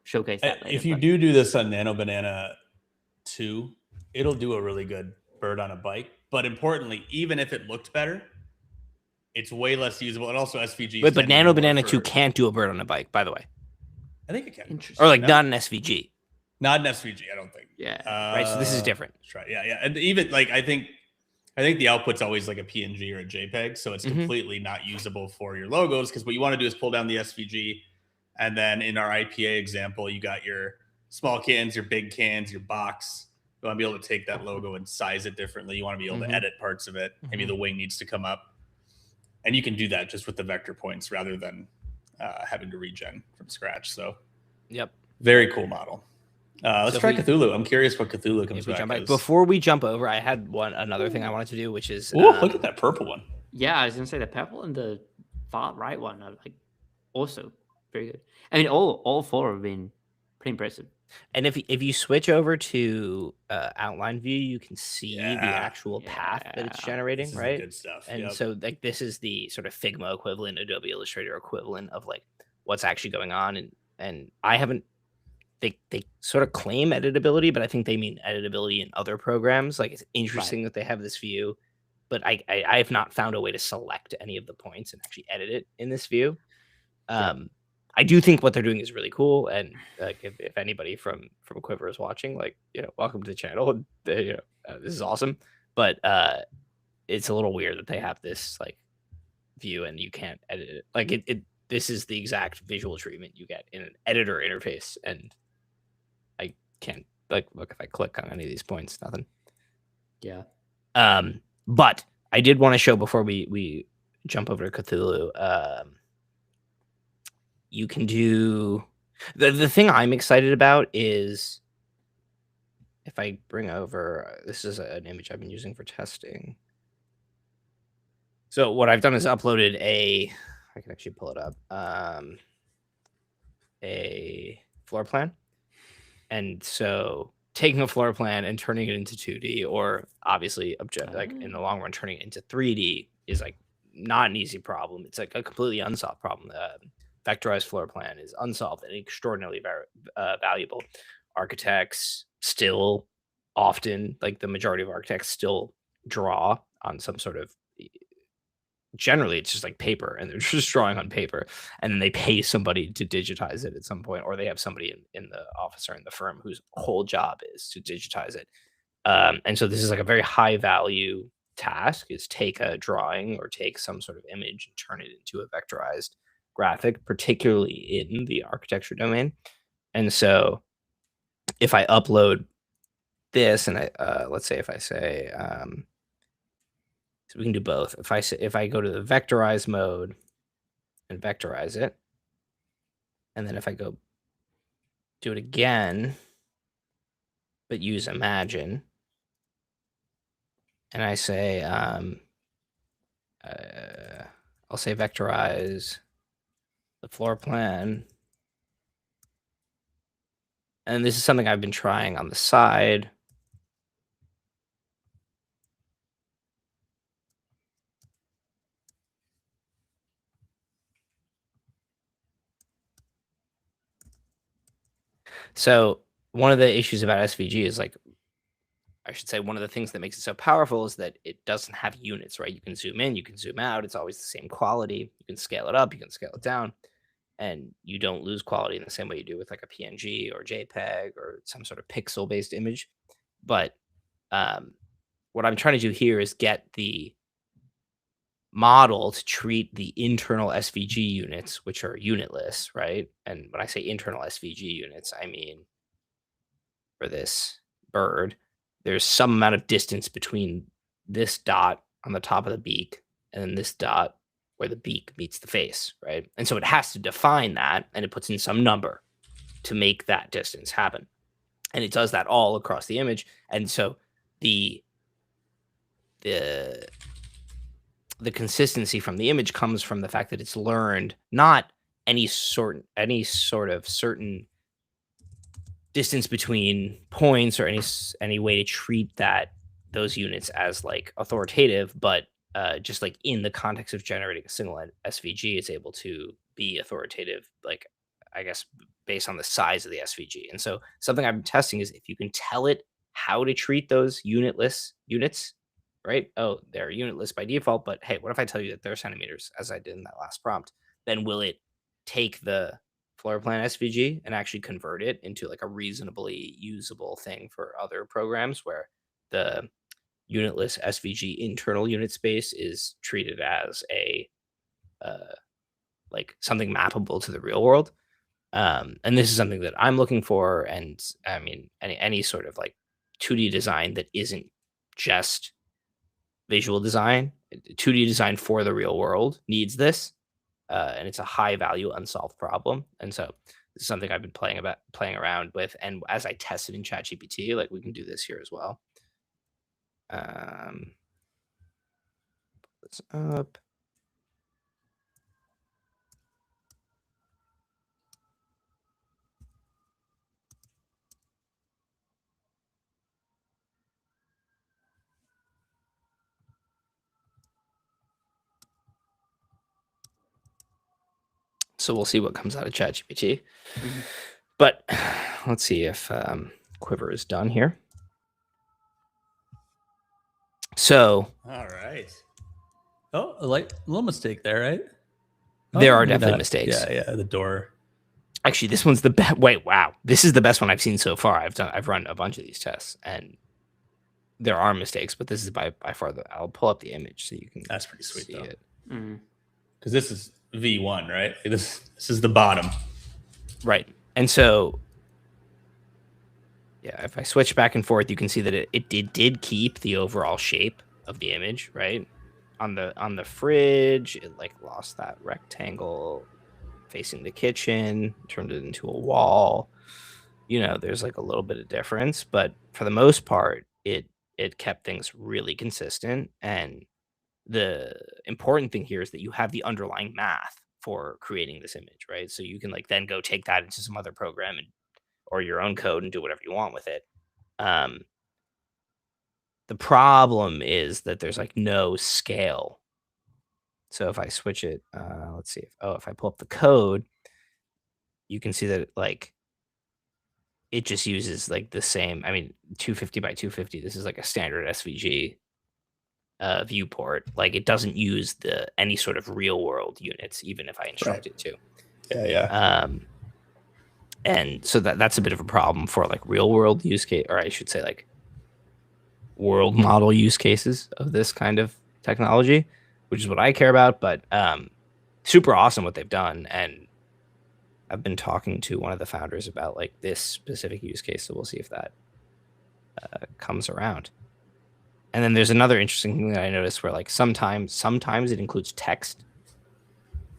showcase that later. If you do this on Nano Banana 2, it'll do a really good bird on a bike. But importantly, even if it looked better, it's way less usable. And also SVG. Wait, but Nano Banana 2 can't do a bird on a bike, by the way. I think it can. Or not an SVG. Not an SVG, I don't think. Yeah. Right. So this is different. That's right. Yeah. And even I think the output's always a PNG or a JPEG, so it's completely not usable for your logos, because what you want to do is pull down the SVG, and then in our IPA example, you got your small cans, your big cans, your box. You want to be able to take that logo and size it differently. You want to be able to edit parts of it. Maybe the wing needs to come up, and you can do that just with the vector points rather than having to regen from scratch. So, very cool model. Let's try Cthulhu. I'm curious what Cthulhu comes back as. Before we jump over, I had another thing I wanted to do, which is look at that purple one. Yeah, I was gonna say the purple and the far right one are also very good. I mean, all 4 have been pretty impressive. And if you switch over to outline view, you can see the Yeah. actual path that it's generating, This is right? good stuff. And Yep. so like this is the sort of Figma equivalent, Adobe Illustrator equivalent of like what's actually going on. And I haven't they sort of claim editability, but I think they mean editability in other programs. Like it's interesting that they have this view, but I have not found a way to select any of the points and actually edit it in this view. I do think what they're doing is really cool, and like if anybody from Quiver is watching, like welcome to the channel. This is awesome, but it's a little weird that they have this like view and you can't edit it. Like it this is the exact visual treatment you get in an editor interface, and I can't like look if I click on any of these points, nothing. Yeah. But I did want to show before we jump over to Cthulhu. You can do the thing I'm excited about is if I bring over this is an image I've been using for testing. So what I've done is uploaded I can actually pull it up, a floor plan. And so taking a floor plan and turning it into 2D, or obviously like in the long run turning it into 3D is like not an easy problem. It's like a completely unsolved problem. Vectorized floor plan is unsolved and extraordinarily valuable. Architects still often, like the majority of architects still draw on some sort of, generally it's just like paper, and they're just drawing on paper, and then they pay somebody to digitize it at some point, or they have somebody in the office or in the firm whose whole job is to digitize it. And so this is like a very high value task, is take a drawing or take some sort of image and turn it into a vectorized graphic, particularly in the architecture domain. And so if I upload this and let's say if I say, so we can do both. If I go to the vectorize mode and vectorize it, and then if I go do it again, but use imagine, and I say, I'll say vectorize the floor plan. And this is something I've been trying on the side. So one of the issues about SVG is like, I should say one of the things that makes it so powerful is that it doesn't have units, right? You can zoom in, you can zoom out. It's always the same quality. You can scale it up, you can scale it down, and you don't lose quality in the same way you do with like a PNG or JPEG or some sort of pixel-based image. But what I'm trying to do here is get the model to treat the internal SVG units, which are unitless, right? And when I say internal SVG units, I mean for this bird, there's some amount of distance between this dot on the top of the beak and then this dot where the beak meets the face, right? And so it has to define that, and it puts in some number to make that distance happen. And it does that all across the image. And so the consistency from the image comes from the fact that it's learned not any sort of certain distance between points or any way to treat those units as like authoritative, but just like in the context of generating a single SVG, it's able to be authoritative, like I guess based on the size of the SVG. And so something I've been testing is if you can tell it how to treat those unitless units, right? Oh, they're unitless by default, but hey, what if I tell you that they're centimeters, as I did in that last prompt? Then will it take the floor plan SVG and actually convert it into like a reasonably usable thing for other programs where the unitless SVG internal unit space is treated as a like something mappable to the real world. And this is something that I'm looking for. And I mean, any sort of like 2D design that isn't just visual design, 2D design for the real world needs this. And it's a high value unsolved problem. And so this is something I've been playing around with. And as I tested in ChatGPT, like we can do this here as well. This up. So we'll see what comes out of ChatGPT. But let's see if Quiver is done here. So all right. Oh, a little mistake there, right? There are definitely mistakes. Yeah, the door. Actually, this one's the best. Wait, wow. This is the best one I've seen so far. I've run a bunch of these tests, and there are mistakes, but this is by far I'll pull up the image so you can. That's pretty sweet, see though. it. Because this is V1, right? This is the bottom. Right. And so, yeah, if I switch back and forth, you can see that it did keep the overall shape of the image, right? On the fridge, it like lost that rectangle facing the kitchen, turned it into a wall. You know, there's like a little bit of difference, but for the most part, it kept things really consistent. And the important thing here is that you have the underlying math for creating this image, right? So you can like then go take that into some other program or your own code and do whatever you want with it. The problem is that there's like no scale. So if I switch it, let's see. If I pull up the code, you can see that like it just uses like the same. I mean, 250 by 250. This is like a standard SVG viewport. Like it doesn't use any sort of real world units, even if I instruct it to. Yeah. And so that's a bit of a problem for like real world use case, or I should say like world model use cases of this kind of technology, which is what I care about. But super awesome what they've done. And I've been talking to one of the founders about like this specific use case. So we'll see if that comes around. And then there's another interesting thing that I noticed where like sometimes it includes text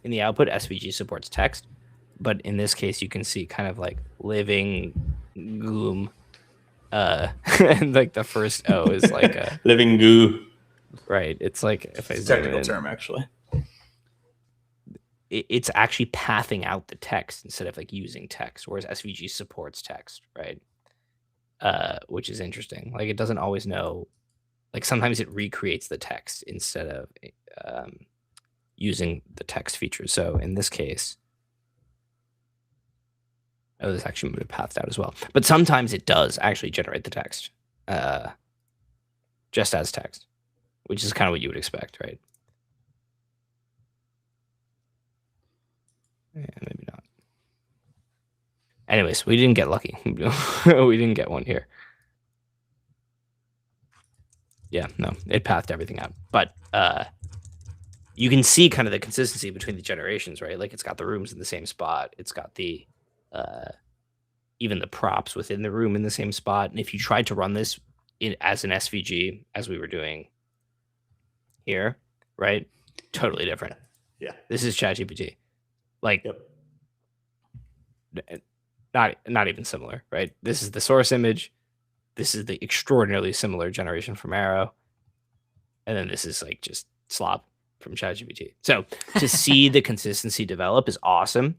in the output. SVG supports text, but in this case you can see kind of like living gloom. And like the first O is like a living goo. Right. It's like if it's a technical term actually. It's actually pathing out the text instead of like using text, whereas SVG supports text, right? Which is interesting. Like it doesn't always know. Like sometimes it recreates the text instead of using the text feature. So in this case, this actually would have pathed out as well. But sometimes it does actually generate the text just as text, which is kind of what you would expect, right? Yeah, maybe not. Anyways, we didn't get lucky. We didn't get one here. Yeah, no, it pathed everything out. But you can see kind of the consistency between the generations, right? Like it's got the rooms in the same spot. It's got the even the props within the room in the same spot. And if you tried to run this as an SVG, as we were doing here, right? Totally different. Yeah. This is ChatGPT. Like, yep. Not even similar, right? This is the source image. This is the extraordinarily similar generation from Arrow. And then this is like just slop from ChatGPT. So to see the consistency develop is awesome.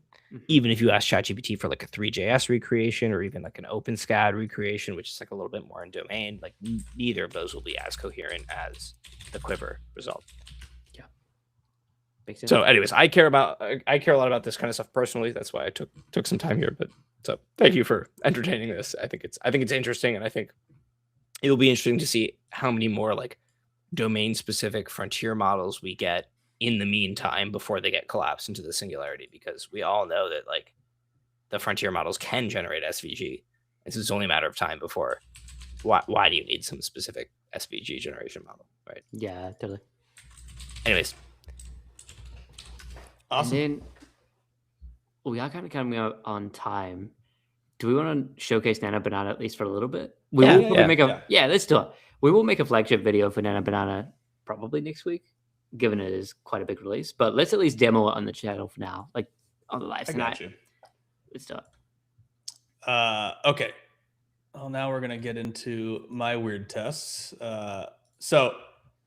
Even if you ask ChatGPT for like a 3JS recreation or even like an OpenSCAD recreation, which is like a little bit more in domain, like neither of those will be as coherent as the Quiver result. Yeah. Makes sense. So anyways, I care a lot about this kind of stuff personally. That's why I took some time here. But so thank you for entertaining this. I think it's interesting, and I think it'll be interesting to see how many more like domain specific frontier models we get in the meantime before they get collapsed into the singularity, because we all know that like the frontier models can generate SVG. It's just only a matter of time before why do you need some specific SVG generation model, right? Yeah, totally. Anyways. Awesome. And then we are kind of coming out on time. Do we want to showcase Nano Banana at least for a little bit? Let's do it. We will make a flagship video for Nano Banana probably next week, given it is quite a big release. But let's at least demo it on the channel for now, like on the live tonight. Got you. Let's do it. Okay. Well, now we're gonna get into my weird tests. So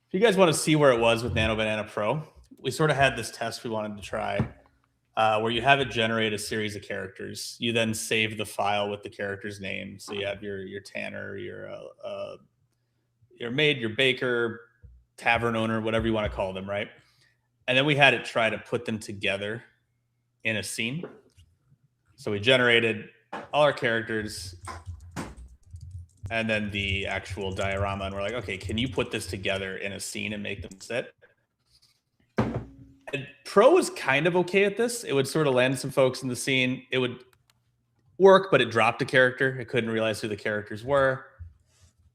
if you guys want to see where it was with Nano Banana Pro, we sort of had this test we wanted to try, where you have it generate a series of characters. You then save the file with the character's name. So you have your tanner, your maid, your baker, tavern owner, whatever you want to call them, right? And then we had it try to put them together in a scene. So we generated all our characters and then the actual diorama, and we're like, okay, can you put this together in a scene and make them sit? And Pro was kind of okay at this. It would sort of land some folks in the scene. It would work, but it dropped a character. It couldn't realize who the characters were.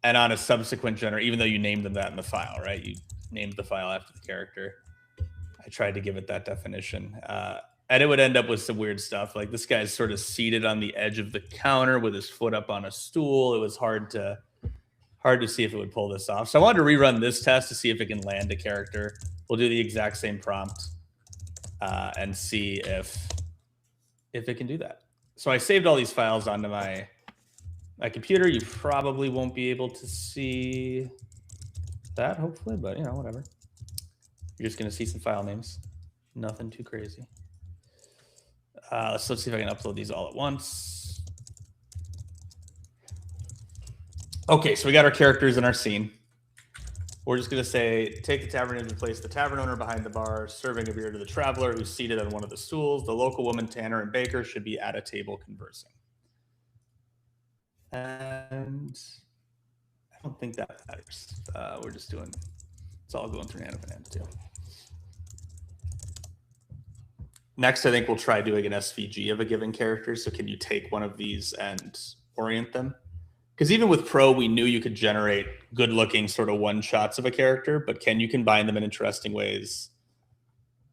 And on a subsequent generation, even though you named them that in the file, right? You named the file after the character. I tried to give it that definition. And it would end up with some weird stuff. Like this guy's sort of seated on the edge of the counter with his foot up on a stool. It was hard to see if it would pull this off. So I wanted to rerun this test to see if it can land a character. We'll do the exact same prompt and see if it can do that. So I saved all these files onto my computer. You probably won't be able to see that, hopefully, but you know, whatever. You're just gonna see some file names. Nothing too crazy. Let's see if I can upload these all at once. Okay, so we got our characters in our scene. We're just going to say, take the tavern and place the tavern owner behind the bar, serving a beer to the traveler who's seated on one of the stools. The local woman, Tanner, and Baker should be at a table conversing. And I don't think that matters. We're just doing, it's all going through Nano Banana too. Next, I think we'll try doing an SVG of a given character. So can you take one of these and orient them? Because even with Pro, we knew you could generate good-looking sort of one-shots of a character, but can you combine them in interesting ways?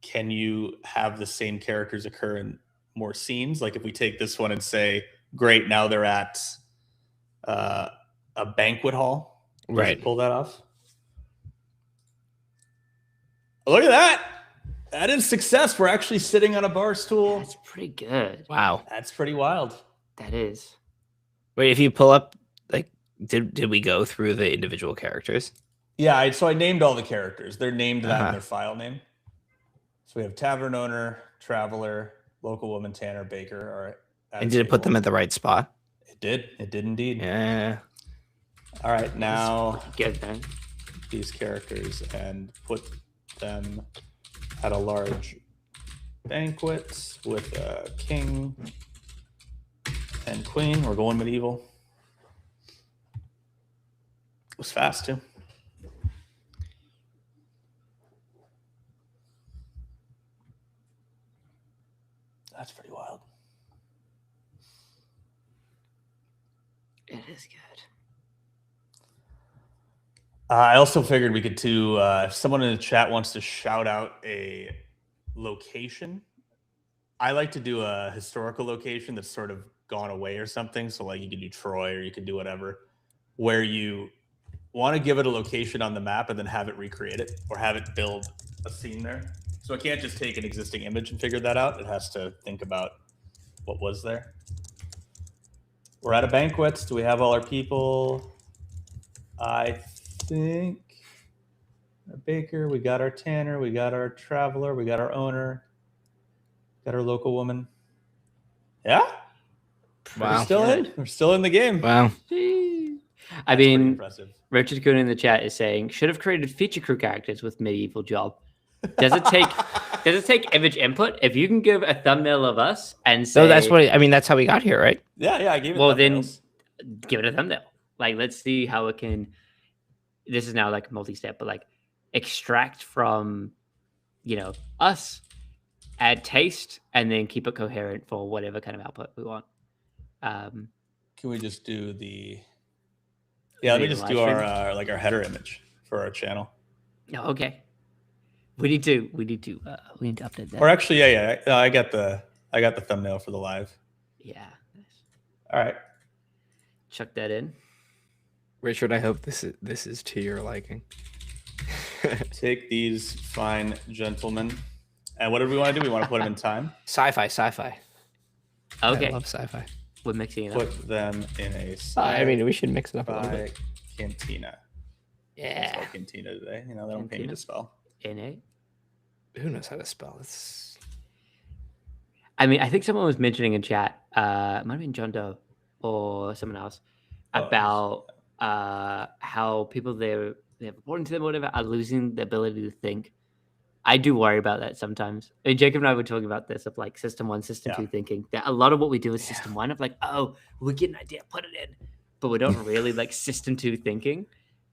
Can you have the same characters occur in more scenes? Like if we take this one and say, great, now they're at a banquet hall. Right. Pull that off. Look at that. That is success. We're actually sitting on a bar stool. That's pretty good. Wow. That's pretty wild. That is. Wait, if you pull up, like, did we go through the individual characters? Yeah, so I named all the characters. They're named that in their file name. So we have tavern owner, traveler, local woman, Tanner, Baker. And did it put them at the right spot? It did. It did indeed. Yeah. All right, now Good then. these characters and put them at a large banquet with a king and queen. We're going medieval. It was fast too. That's pretty wild. It is good. I also figured we could do, if someone in the chat wants to shout out a location, I like to do a historical location that's sort of gone away or something. So like you could do Troy or you could do whatever, where you want to give it a location on the map and then have it recreate it or have it build a scene there. So it can't just take an existing image and figure that out. It has to think about what was there. We're at a banquet. Do we have all our people? I think our baker, we got our tanner, we got our traveler, we got our owner, got our local woman. Yeah. Wow. We're still in. We're still in the game. Wow. I mean, impressive. Richard Kuhn in the chat is saying, should have created feature crew characters with medieval job. Does it take image input? If you can give a thumbnail of us and say, So that's what I mean. That's how we got here, right? Yeah, I gave it. Well, then give it a thumbnail. Like, let's see how it can. This is now like multi-step, but like extract from, us, add taste, and then keep it coherent for whatever kind of output we want. Can we just do the? Yeah, let me just do our our header image for our channel. No, okay. We need to update that. Or actually, yeah. I got the thumbnail for the live. Yeah. All right. Chuck that in. Richard, I hope this is to your liking. Take these fine gentlemen. And what do we want to do? We want to put them in time. Sci-fi. Okay. I love sci-fi. We're mixing it up. Put them in a I mean, we should mix it up a little sci-fi bit. cantina. Yeah. Spell cantina today. They don't pay me to spell. NA. Who knows how to spell this? I mean, I think someone was mentioning in chat, it might have been John Doe or someone else, about how people they're reporting to them or whatever are losing the ability to think. I do worry about that sometimes. And Jacob and I were talking about this of like system 1, system 2 thinking. That a lot of what we do is system 1 of like, oh, we get an idea, put it in. But we don't really like system 2 thinking.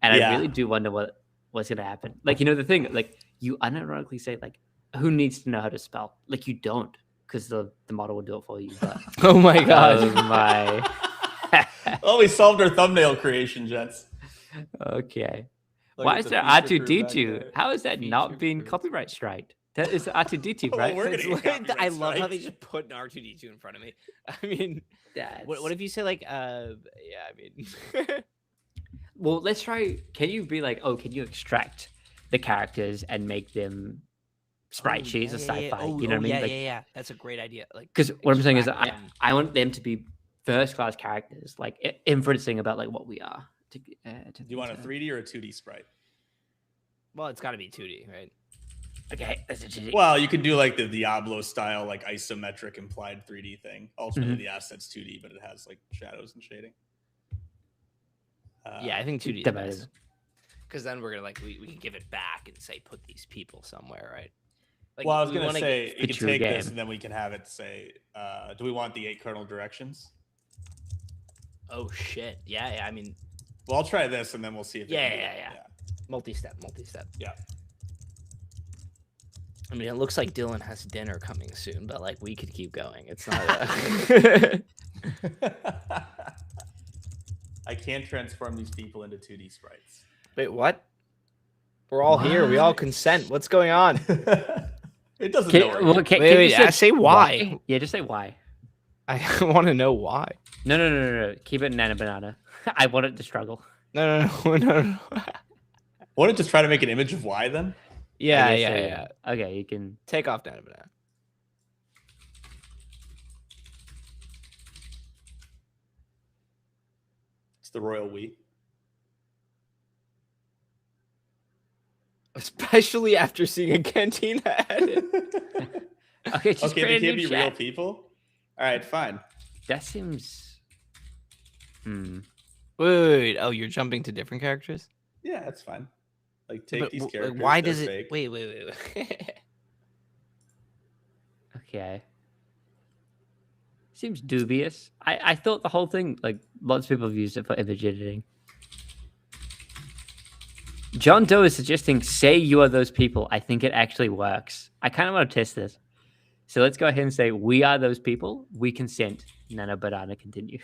And I really do wonder what's going to happen. Like, the thing, like you unironically say like, who needs to know how to spell? Like you don't, because the model will do it for you. But Oh my god. oh my. Oh, we solved our thumbnail creation, gents. Okay. Look Why at is the there feature crew back R2D2? there. How is that not Feature being crew. copyright striked? That is R2D2, Oh, right? we're gonna It's get like- copyright I love how strikes. they just put an R2D2 in front of me. I mean, That's... what if you say like, yeah, I mean, Well, let's try. Can you be like, oh, can you extract the characters and make them sprite sheets or sci-fi? You know what I mean? Yeah, Like, yeah. That's a great idea. Like, because what I'm saying is, extract them. I want them to be first-class characters, like inferencing about like what we are. Do You want a 3D or a 2D sprite? Well, it's got to be 2D, right? Okay, that's a Well, you could do like the Diablo style, like isometric implied 3D thing. Ultimately, Mhm. the asset's 2D, but it has like shadows and shading. Yeah, I think 2D is that best. matters. Because then we're gonna like we can give it back and say put these people somewhere, right? Like, Well, I was we gonna wanna say get- you the can true take this game. and then we can have it say, do we want the 8 cardinal directions? oh shit, yeah. I mean, Well, I'll try this and then we'll see if. it Yeah, can do yeah, it. yeah. multi-step. Yeah. I mean, it looks like Dylan has dinner coming soon, but like we could keep going. It's not. A... I can't transform these people into 2D sprites. Wait, what? We're all here. We all consent. What's going on? It doesn't know. Can, well, can Wait, you say why. Yeah, just say why. I want to know why. No. Keep it Nano Banana. I want it to struggle. No. Want to just try to make an image of Y then? Yeah, I guess, yeah. Okay, you can. Take off Nano Banana. It's the royal we. Especially after seeing a cantina edit. Okay, just Okay, create they a can't new be real chat. people. All right, fine. That seems. Wait. Oh, you're jumping to different characters? Yeah, that's fine. Like take But these characters. why they're does it? fake. Wait. Okay. Seems dubious. I thought the whole thing, like, lots of people have used it for image editing. John Doe is suggesting, say you are those people. I think it actually works. I kind of want to test this. So let's go ahead and say, we are those people. We consent. Nano Banana, continue.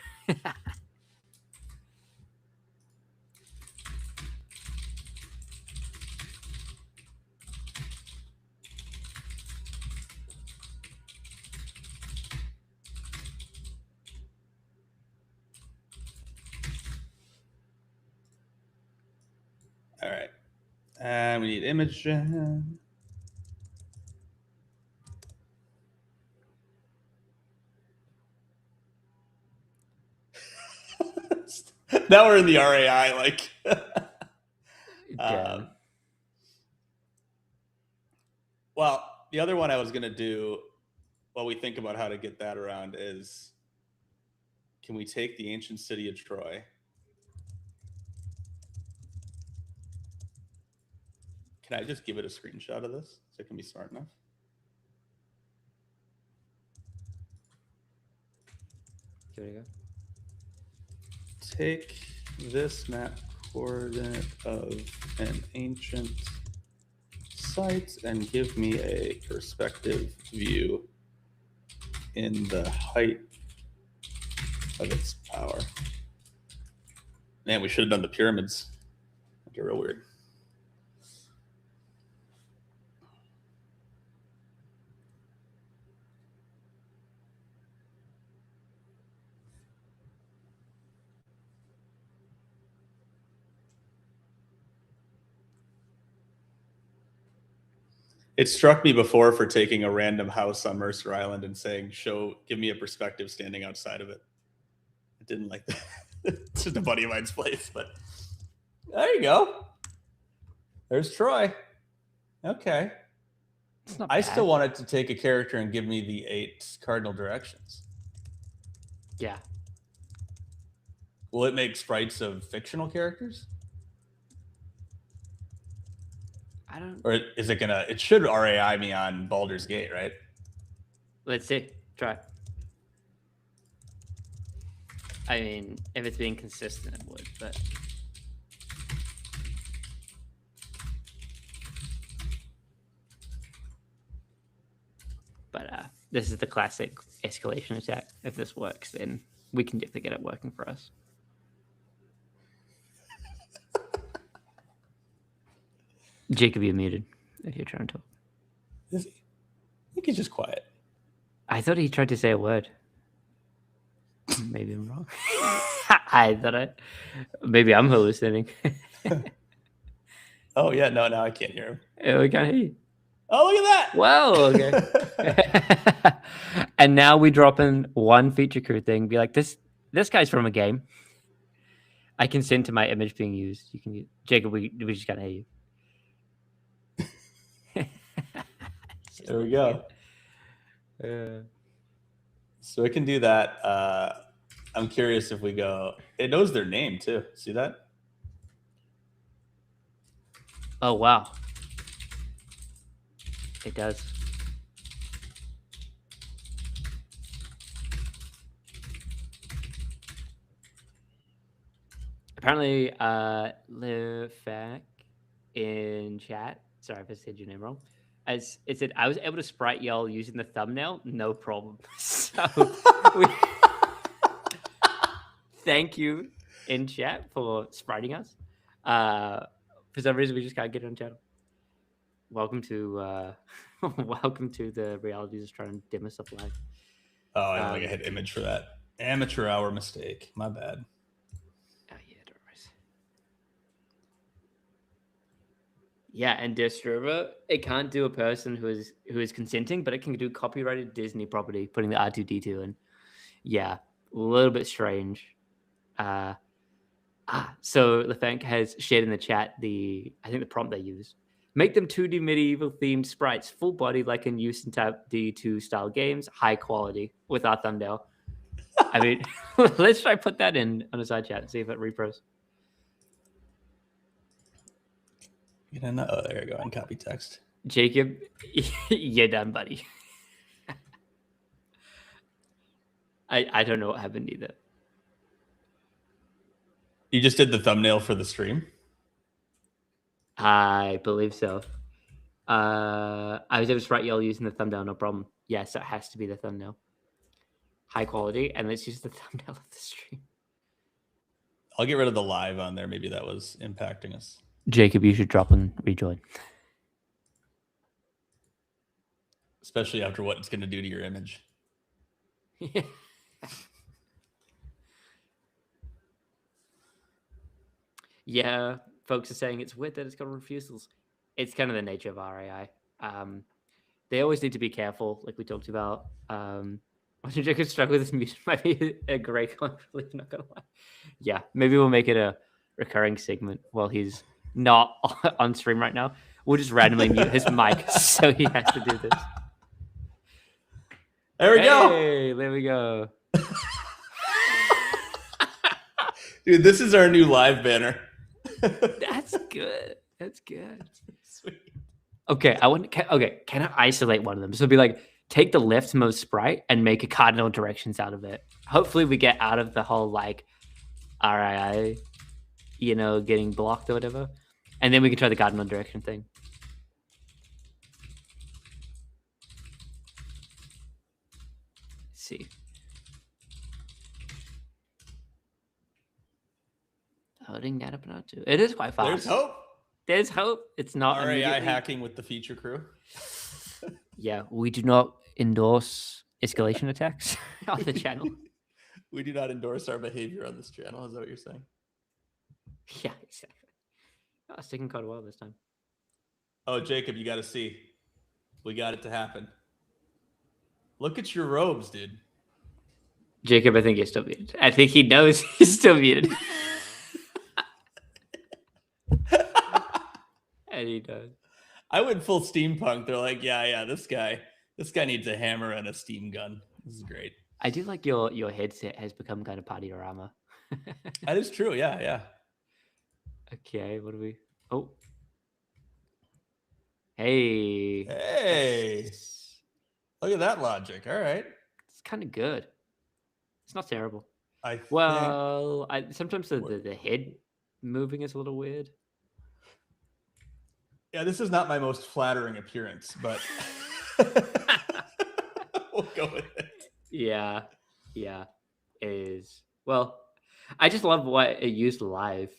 All right. We need image gen. Now we're in the RAI, like. Damn. Well, the other one I was gonna do while we think about how to get that around is, can we take the ancient city of Troy? Can I just give it a screenshot of this so it can be smart enough? Here we go. Take this map coordinate of an ancient site and give me a perspective view in the height of its power. Man, we should have done the pyramids. That'd get real weird. It struck me before for taking a random house on Mercer Island and saying, give me a perspective standing outside of it. I didn't like that. It's just a buddy of mine's place, but there you go. There's Troy. Okay. It's not I bad. still wanted to take a character and give me the 8 cardinal directions. Yeah. Will it make sprites of fictional characters? I don't. Or is it gonna? It should RAI me on Baldur's Gate, right? Let's see. Try. I mean, if it's being consistent, it would, but. But this is the classic escalation attack. If this works, then we can definitely get it working for us. Jacob, you're muted if you're trying to talk. Is he? I think he's just quiet. I thought he tried to say a word. Maybe I'm wrong. I thought maybe I'm hallucinating. Oh yeah, no, now I can't hear him. We can't hear you. Oh, look at that! Well, okay. And now we drop in one feature crew thing. Be like, this guy's from a game. I consent to my image being used. You can use Jacob. We just can't hear you. There we go. So it can do that. I'm curious if we go. It knows their name too. See that? Oh wow. It does. Apparently, Lefak in chat. Sorry if I said your name wrong. As it said, I was able to sprite y'all using the thumbnail, no problem. So, thank you in chat for spriting us. For some reason, we just can't get on channel. Welcome to the realities of trying to dim us up live. Oh, I don't think I hit image for that. Amateur hour mistake. My bad. Oh yeah, don't worry. Yeah, and Disturber, it can't do a person who is consenting, but it can do copyrighted Disney property, putting the R2D2 in. Yeah, a little bit strange. So Lefank has shared in the chat the prompt they used. Make them 2D medieval themed sprites, full body like in use in Type D2 style games, high quality with our thumbnail. I mean, let's try put that in on a side chat and see if it repros. Oh, there you go. And copy text. Jacob, you're done, buddy. I don't know what happened either. You just did the thumbnail for the stream? I believe so. I was able to write y'all using the thumbnail, no problem. Yes, it has to be the thumbnail. High quality, and let's use the thumbnail of the stream. I'll get rid of the live on there. Maybe that was impacting us. Jacob, you should drop and rejoin. Especially after what it's going to do to your image. Yeah, folks are saying it's weird that it's got refusals. It's kind of the nature of RAI. They always need to be careful, like we talked about. Watching Jacob struggle with his music might be a great conflict, not gonna lie. Yeah, maybe we'll make it a recurring segment while he's not on stream right now. We'll just randomly mute his mic so he has to do this. There we go. Hey, there we go. Dude, this is our new live banner. That's good. That's good. Sweet. Okay, can I isolate one of them? So it'd be like, take the leftmost sprite and make a cardinal directions out of it. Hopefully we get out of the whole like RII, getting blocked or whatever. And then we can try the cardinal direction thing. Let's see. Loading that up now too. It is quite fast. There's hope. There's hope. It's not RAI hacking with the feature crew. Yeah, we do not endorse escalation attacks on the channel. We do not endorse our behavior on this channel. Is that what you're saying? Yeah, exactly. Oh, it's taking quite a while this time. Oh, Jacob, you got to see. We got it to happen. Look at your robes, dude. Jacob, I think he's still muted. I think he knows he's still muted. And he does. I went full steampunk. They're like, yeah, this guy needs a hammer and a steam gun. This is great. I do like your headset has become kind of party-orama. That is true. Yeah. Okay, what do we? Oh, Hey. Look at that logic. All right. It's kind of good. It's not terrible. I sometimes the head moving is a little weird. Yeah, this is not my most flattering appearance, but we'll go with it. Yeah, it is. Well, I just love what it used live.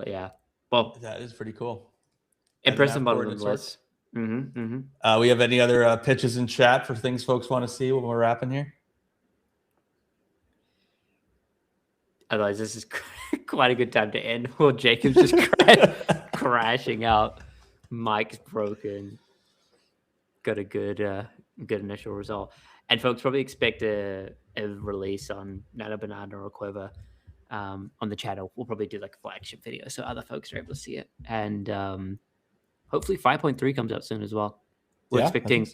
Yeah. Well, that is pretty cool. Impressive model We have any other pitches in chat for things folks want to see when we're wrapping here? Otherwise, this is quite a good time to end. Well, Jacob's just crashing out. Mic's broken. Got a good initial result. And folks probably expect a release on Nano Banana or Quiver on the channel. We'll probably do like a flagship video so other folks are able to see it. And hopefully 5.3 comes out soon as well. We're expecting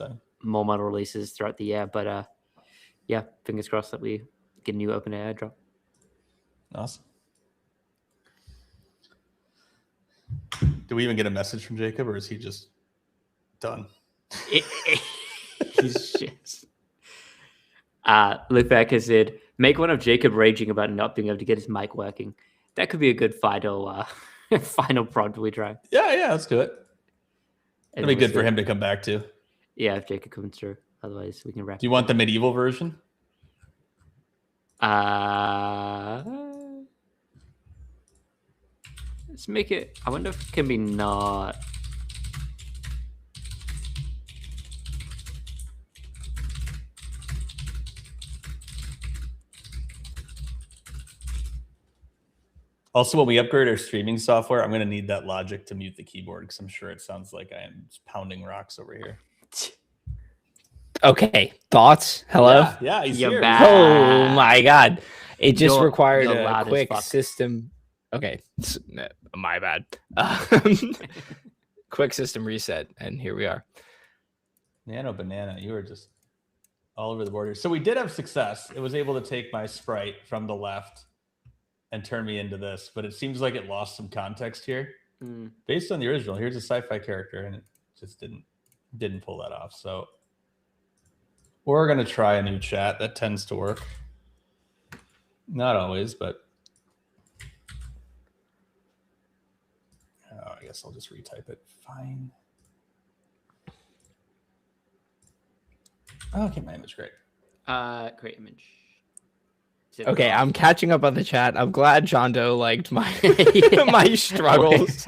more model releases throughout the year. But yeah, fingers crossed that we get a new OpenAI drop. Awesome. Do we even get a message from Jacob, or is he just done? He's just. Luke Becker said, make one of Jacob raging about not being able to get his mic working. That could be a good final prompt we try. Yeah, let's do it. It'll be good for him to come back to. Yeah, if Jacob comes through. Otherwise, we can wrap. Do you want the medieval version? Let's make it. I wonder if it can be not. Also, when we upgrade our streaming software, I'm going to need that logic to mute the keyboard because I'm sure it sounds like I am just pounding rocks over here. Okay, thoughts? Hello? Yeah, he's You're here. back. Oh my God. It just required you're a loud as quick fuck. system. Okay, my bad. Quick system reset, and here we are. Nano Banana, you were just all over the board here. So we did have success. It was able to take my sprite from the left and turn me into this, but it seems like it lost some context here. Based on the original, here's a sci-fi character, and it just didn't pull that off. So we're gonna try a new chat. That tends to work. Not always, but I guess I'll just retype it. Fine. Okay, my image, great. Great image. Okay, I'm catching up on the chat. I'm glad John Doe liked my my struggles.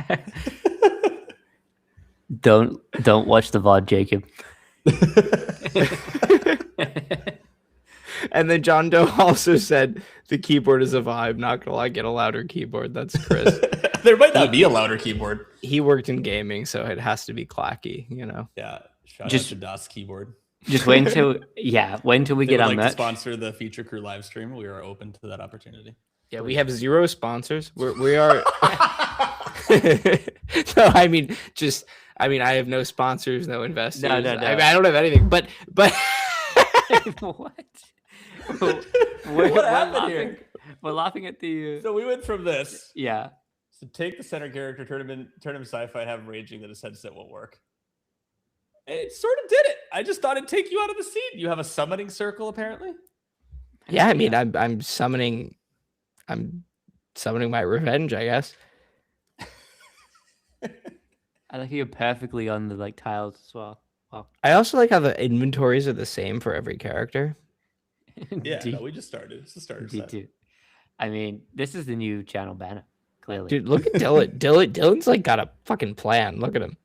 Don't watch the VOD, Jacob. And then John Doe also said the keyboard is a vibe. Not gonna lie, get a louder keyboard. That's Chris. There might not be a louder keyboard. He worked in gaming, so it has to be clacky, you know. Yeah, shout Just- out to DOS keyboard. Just wait until we get our to merch. sponsor the Feature Crew live stream. We are open to that opportunity. Yeah, we have 0 sponsors. We are. No, I mean, I have no sponsors, no investors. No. I don't have anything. But What? What happened here? We're laughing at the. So we went from this. Yeah. So take the center character, turn him sci-fi, have him raging that his headset won't work. It sort of did it. I just thought it'd take you out of the scene. You have a summoning circle, apparently. yeah, I mean, I'm summoning my revenge, I guess. I like you're perfectly on the tiles as well. Wow. I also like how the inventories are the same for every character. Yeah, no, we just started. It's the starter set. D2. I mean, this is the new channel banner. Clearly, Dude, look at Dylan. Dylan's got a fucking plan. Look at him.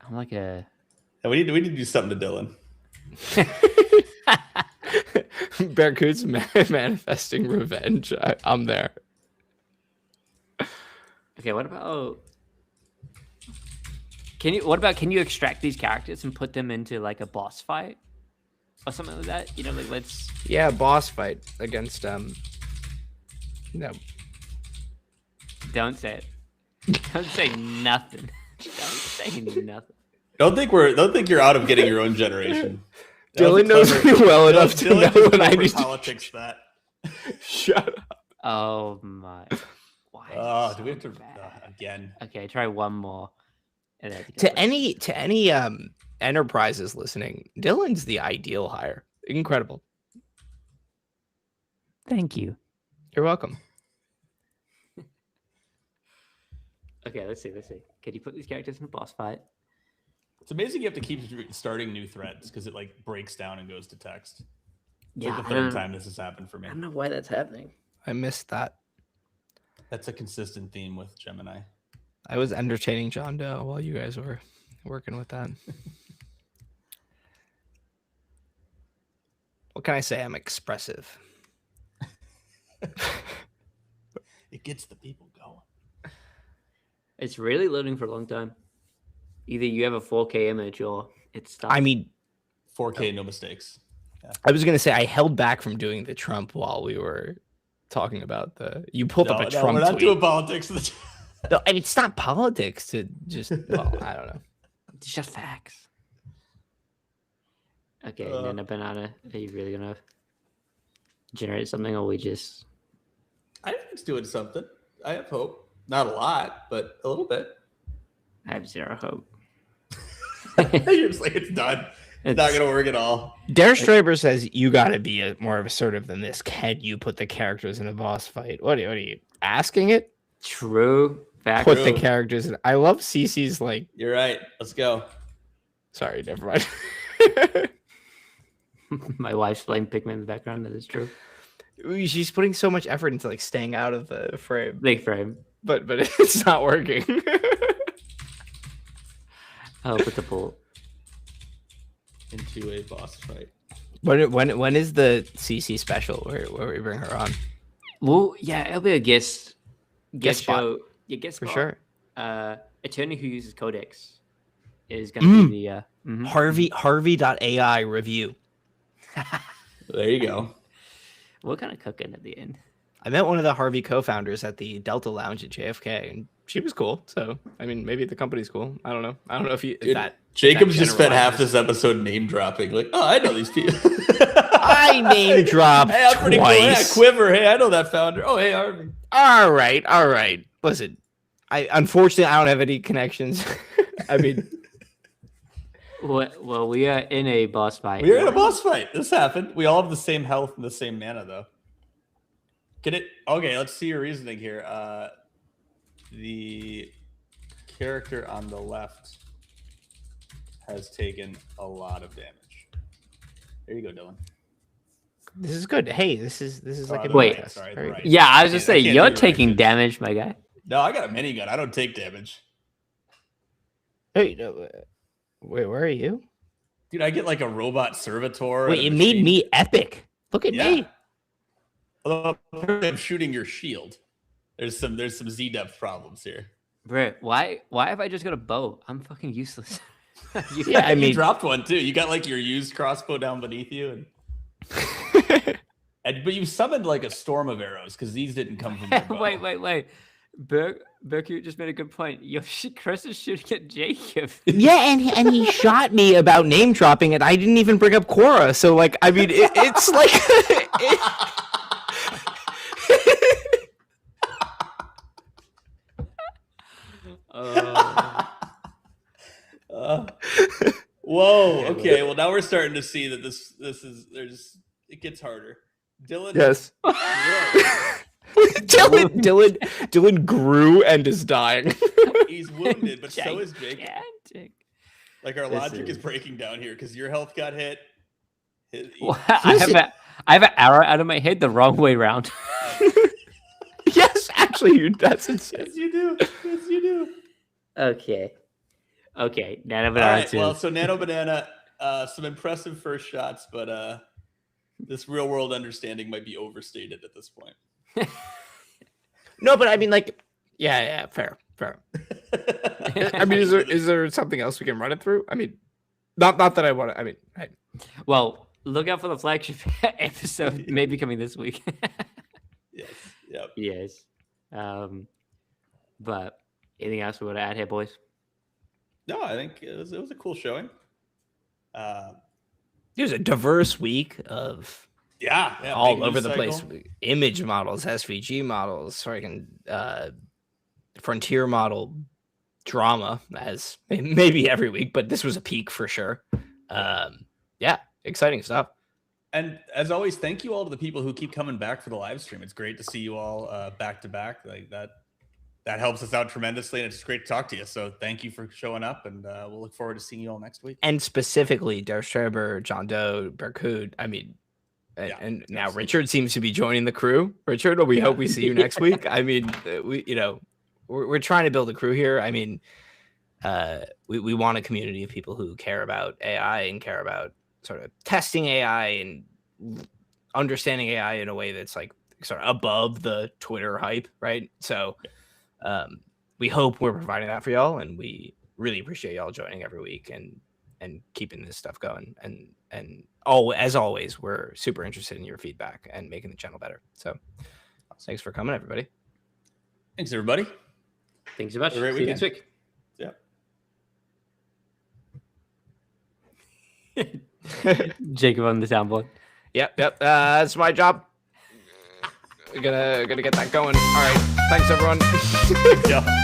I'm like a. Yeah, we need to do something to Dylan. Barracuda's manifesting revenge. I'm there. Okay, what about? Can you extract these characters and put them into a boss fight or something like that? You know, let's. Yeah, boss fight against No. Don't say it. Don't say nothing. Don't say nothing. Don't think you're out of getting your own generation. Dylan knows me well enough to know when I need to politics that. shut up. Oh my! Wow. Oh, do we have to again? Okay, try one more. And then To any enterprises listening, Dylan's the ideal hire. Incredible. Thank you. You're welcome. Okay, let's see. Can you put these characters in a boss fight? It's amazing you have to keep starting new threads because it like breaks down and goes to text. It's like the third time this has happened for me. I don't know why that's happening. I missed that. That's a consistent theme with Gemini. I was entertaining John Doe while you guys were working with that. What can I say? I'm expressive. It gets the people going. It's really loading for a long time. Either you have a 4K image or it's stuck. I mean, 4K, no mistakes. Yeah. I was going to say I held back from doing the Trump while we were talking about you pulled up a Trump we're not tweet. doing politics. No, I mean, it's not politics to just, well, I don't know. It's just facts. Okay, Nano Banana, are you really going to generate something or we just... I think it's doing something. I have hope. Not a lot, but a little bit. I have zero hope. You're just like, it's done. It's not going to work at all. Der Straber says you got to be more assertive than this. Can you put the characters in a boss fight? What are you asking it? True. Fact. Put the characters in. I love Cece's like. You're right. Let's go. Sorry, never mind. My wife's playing Pikmin in the background. That is true. She's putting so much effort into like staying out of the frame. Big frame. But it's not working. I'll put the pull into a boss fight. When is the CC special where we bring her on? Well, yeah, it'll be a guest spot. show. Yeah, guest for spot. Sure. Attorney who uses Codex is gonna be the Harvey.ai review. There you go. We're kind of cooking at the end. I met one of the Harvey co-founders at the Delta Lounge at JFK, and she was cool. So, I mean, maybe the company's cool. I don't know. I don't know if that. Jacob's just spent half this episode name dropping. Like, oh, I know these people. I name dropped hey, I'm pretty twice. Cool. Yeah, Quiver. Hey, I know that founder. Oh, hey, Harvey. All right. Listen, unfortunately I don't have any connections. I mean, well, we are in a boss fight. We're in a boss fight. This happened. We all have the same health and the same mana, though. Get it? Okay, let's see your reasoning here. The character on the left has taken a lot of damage. There you go, Dylan. this is good. Hey, this is like a Wait. test. Sorry, Very right. good. Yeah, I was just saying, can't you're do taking right. damage, my guy. No, I got a minigun. I don't take damage. Hey, no, wait, where are you? Dude, I get like a robot servitor. Wait, it made me epic. Look at me. Although I'm shooting your shield. There's some Z depth problems here. Bro, why have I just got a bow? I'm fucking useless. Yeah, I mean, you dropped one too. You got like your used crossbow down beneath you, but you summoned like a storm of arrows because these didn't come from your bow. wait. Berkey just made a good point. Chris is shooting at Jacob. yeah, and he shot me about name dropping, and I didn't even bring up Quora. So like, I mean, it's like. Whoa. Okay. Well, now we're starting to see that this is it gets harder. Dylan. Yes. Dylan grew and is dying. He's wounded, but so is Jake. Gigantic. Like our logic is breaking down here because your health got hit. I have an arrow out of my head the wrong way around. Yes, actually, that's insane. Yes, you do. Yes, you do. Okay. Nano All Banana right. 2. Well, so Nano Banana, some impressive first shots, but this real world understanding might be overstated at this point. No, but I mean, like, yeah, fair. I mean, is there something else we can run it through? I mean, not that I want to. I mean, Well, look out for the flagship episode, maybe coming this week. Yes. Yep. Yes. But anything else we want to add here, boys? No, I think it was a cool showing. it was a diverse week of Yeah, all big over news the place. cycle. Image models, SVG models, freaking frontier model drama, as maybe every week, but this was a peak for sure. Yeah, exciting stuff. And as always, thank you all to the people who keep coming back for the live stream. It's great to see you all back to back. Like that helps us out tremendously, and it's great to talk to you. So thank you for showing up, and we'll look forward to seeing you all next week. And specifically, Der Schreiber, John Doe, Berkut. I mean, and now absolutely. Richard seems to be joining the crew. Richard, we hope we see you next week. I mean, we're trying to build a crew here. I mean, we want a community of people who care about AI and care about sort of testing AI and understanding AI in a way that's like sort of above the Twitter hype, right? So we hope we're providing that for y'all, and we really appreciate y'all joining every week and keeping this stuff going. And as always, we're super interested in your feedback and making the channel better. So thanks for coming, everybody. Thanks, everybody. Thanks so much. Have a great See you next week. Jacob on the soundboard. Yep. That's my job. We're gonna get that going. All right. Thanks, everyone. Yeah.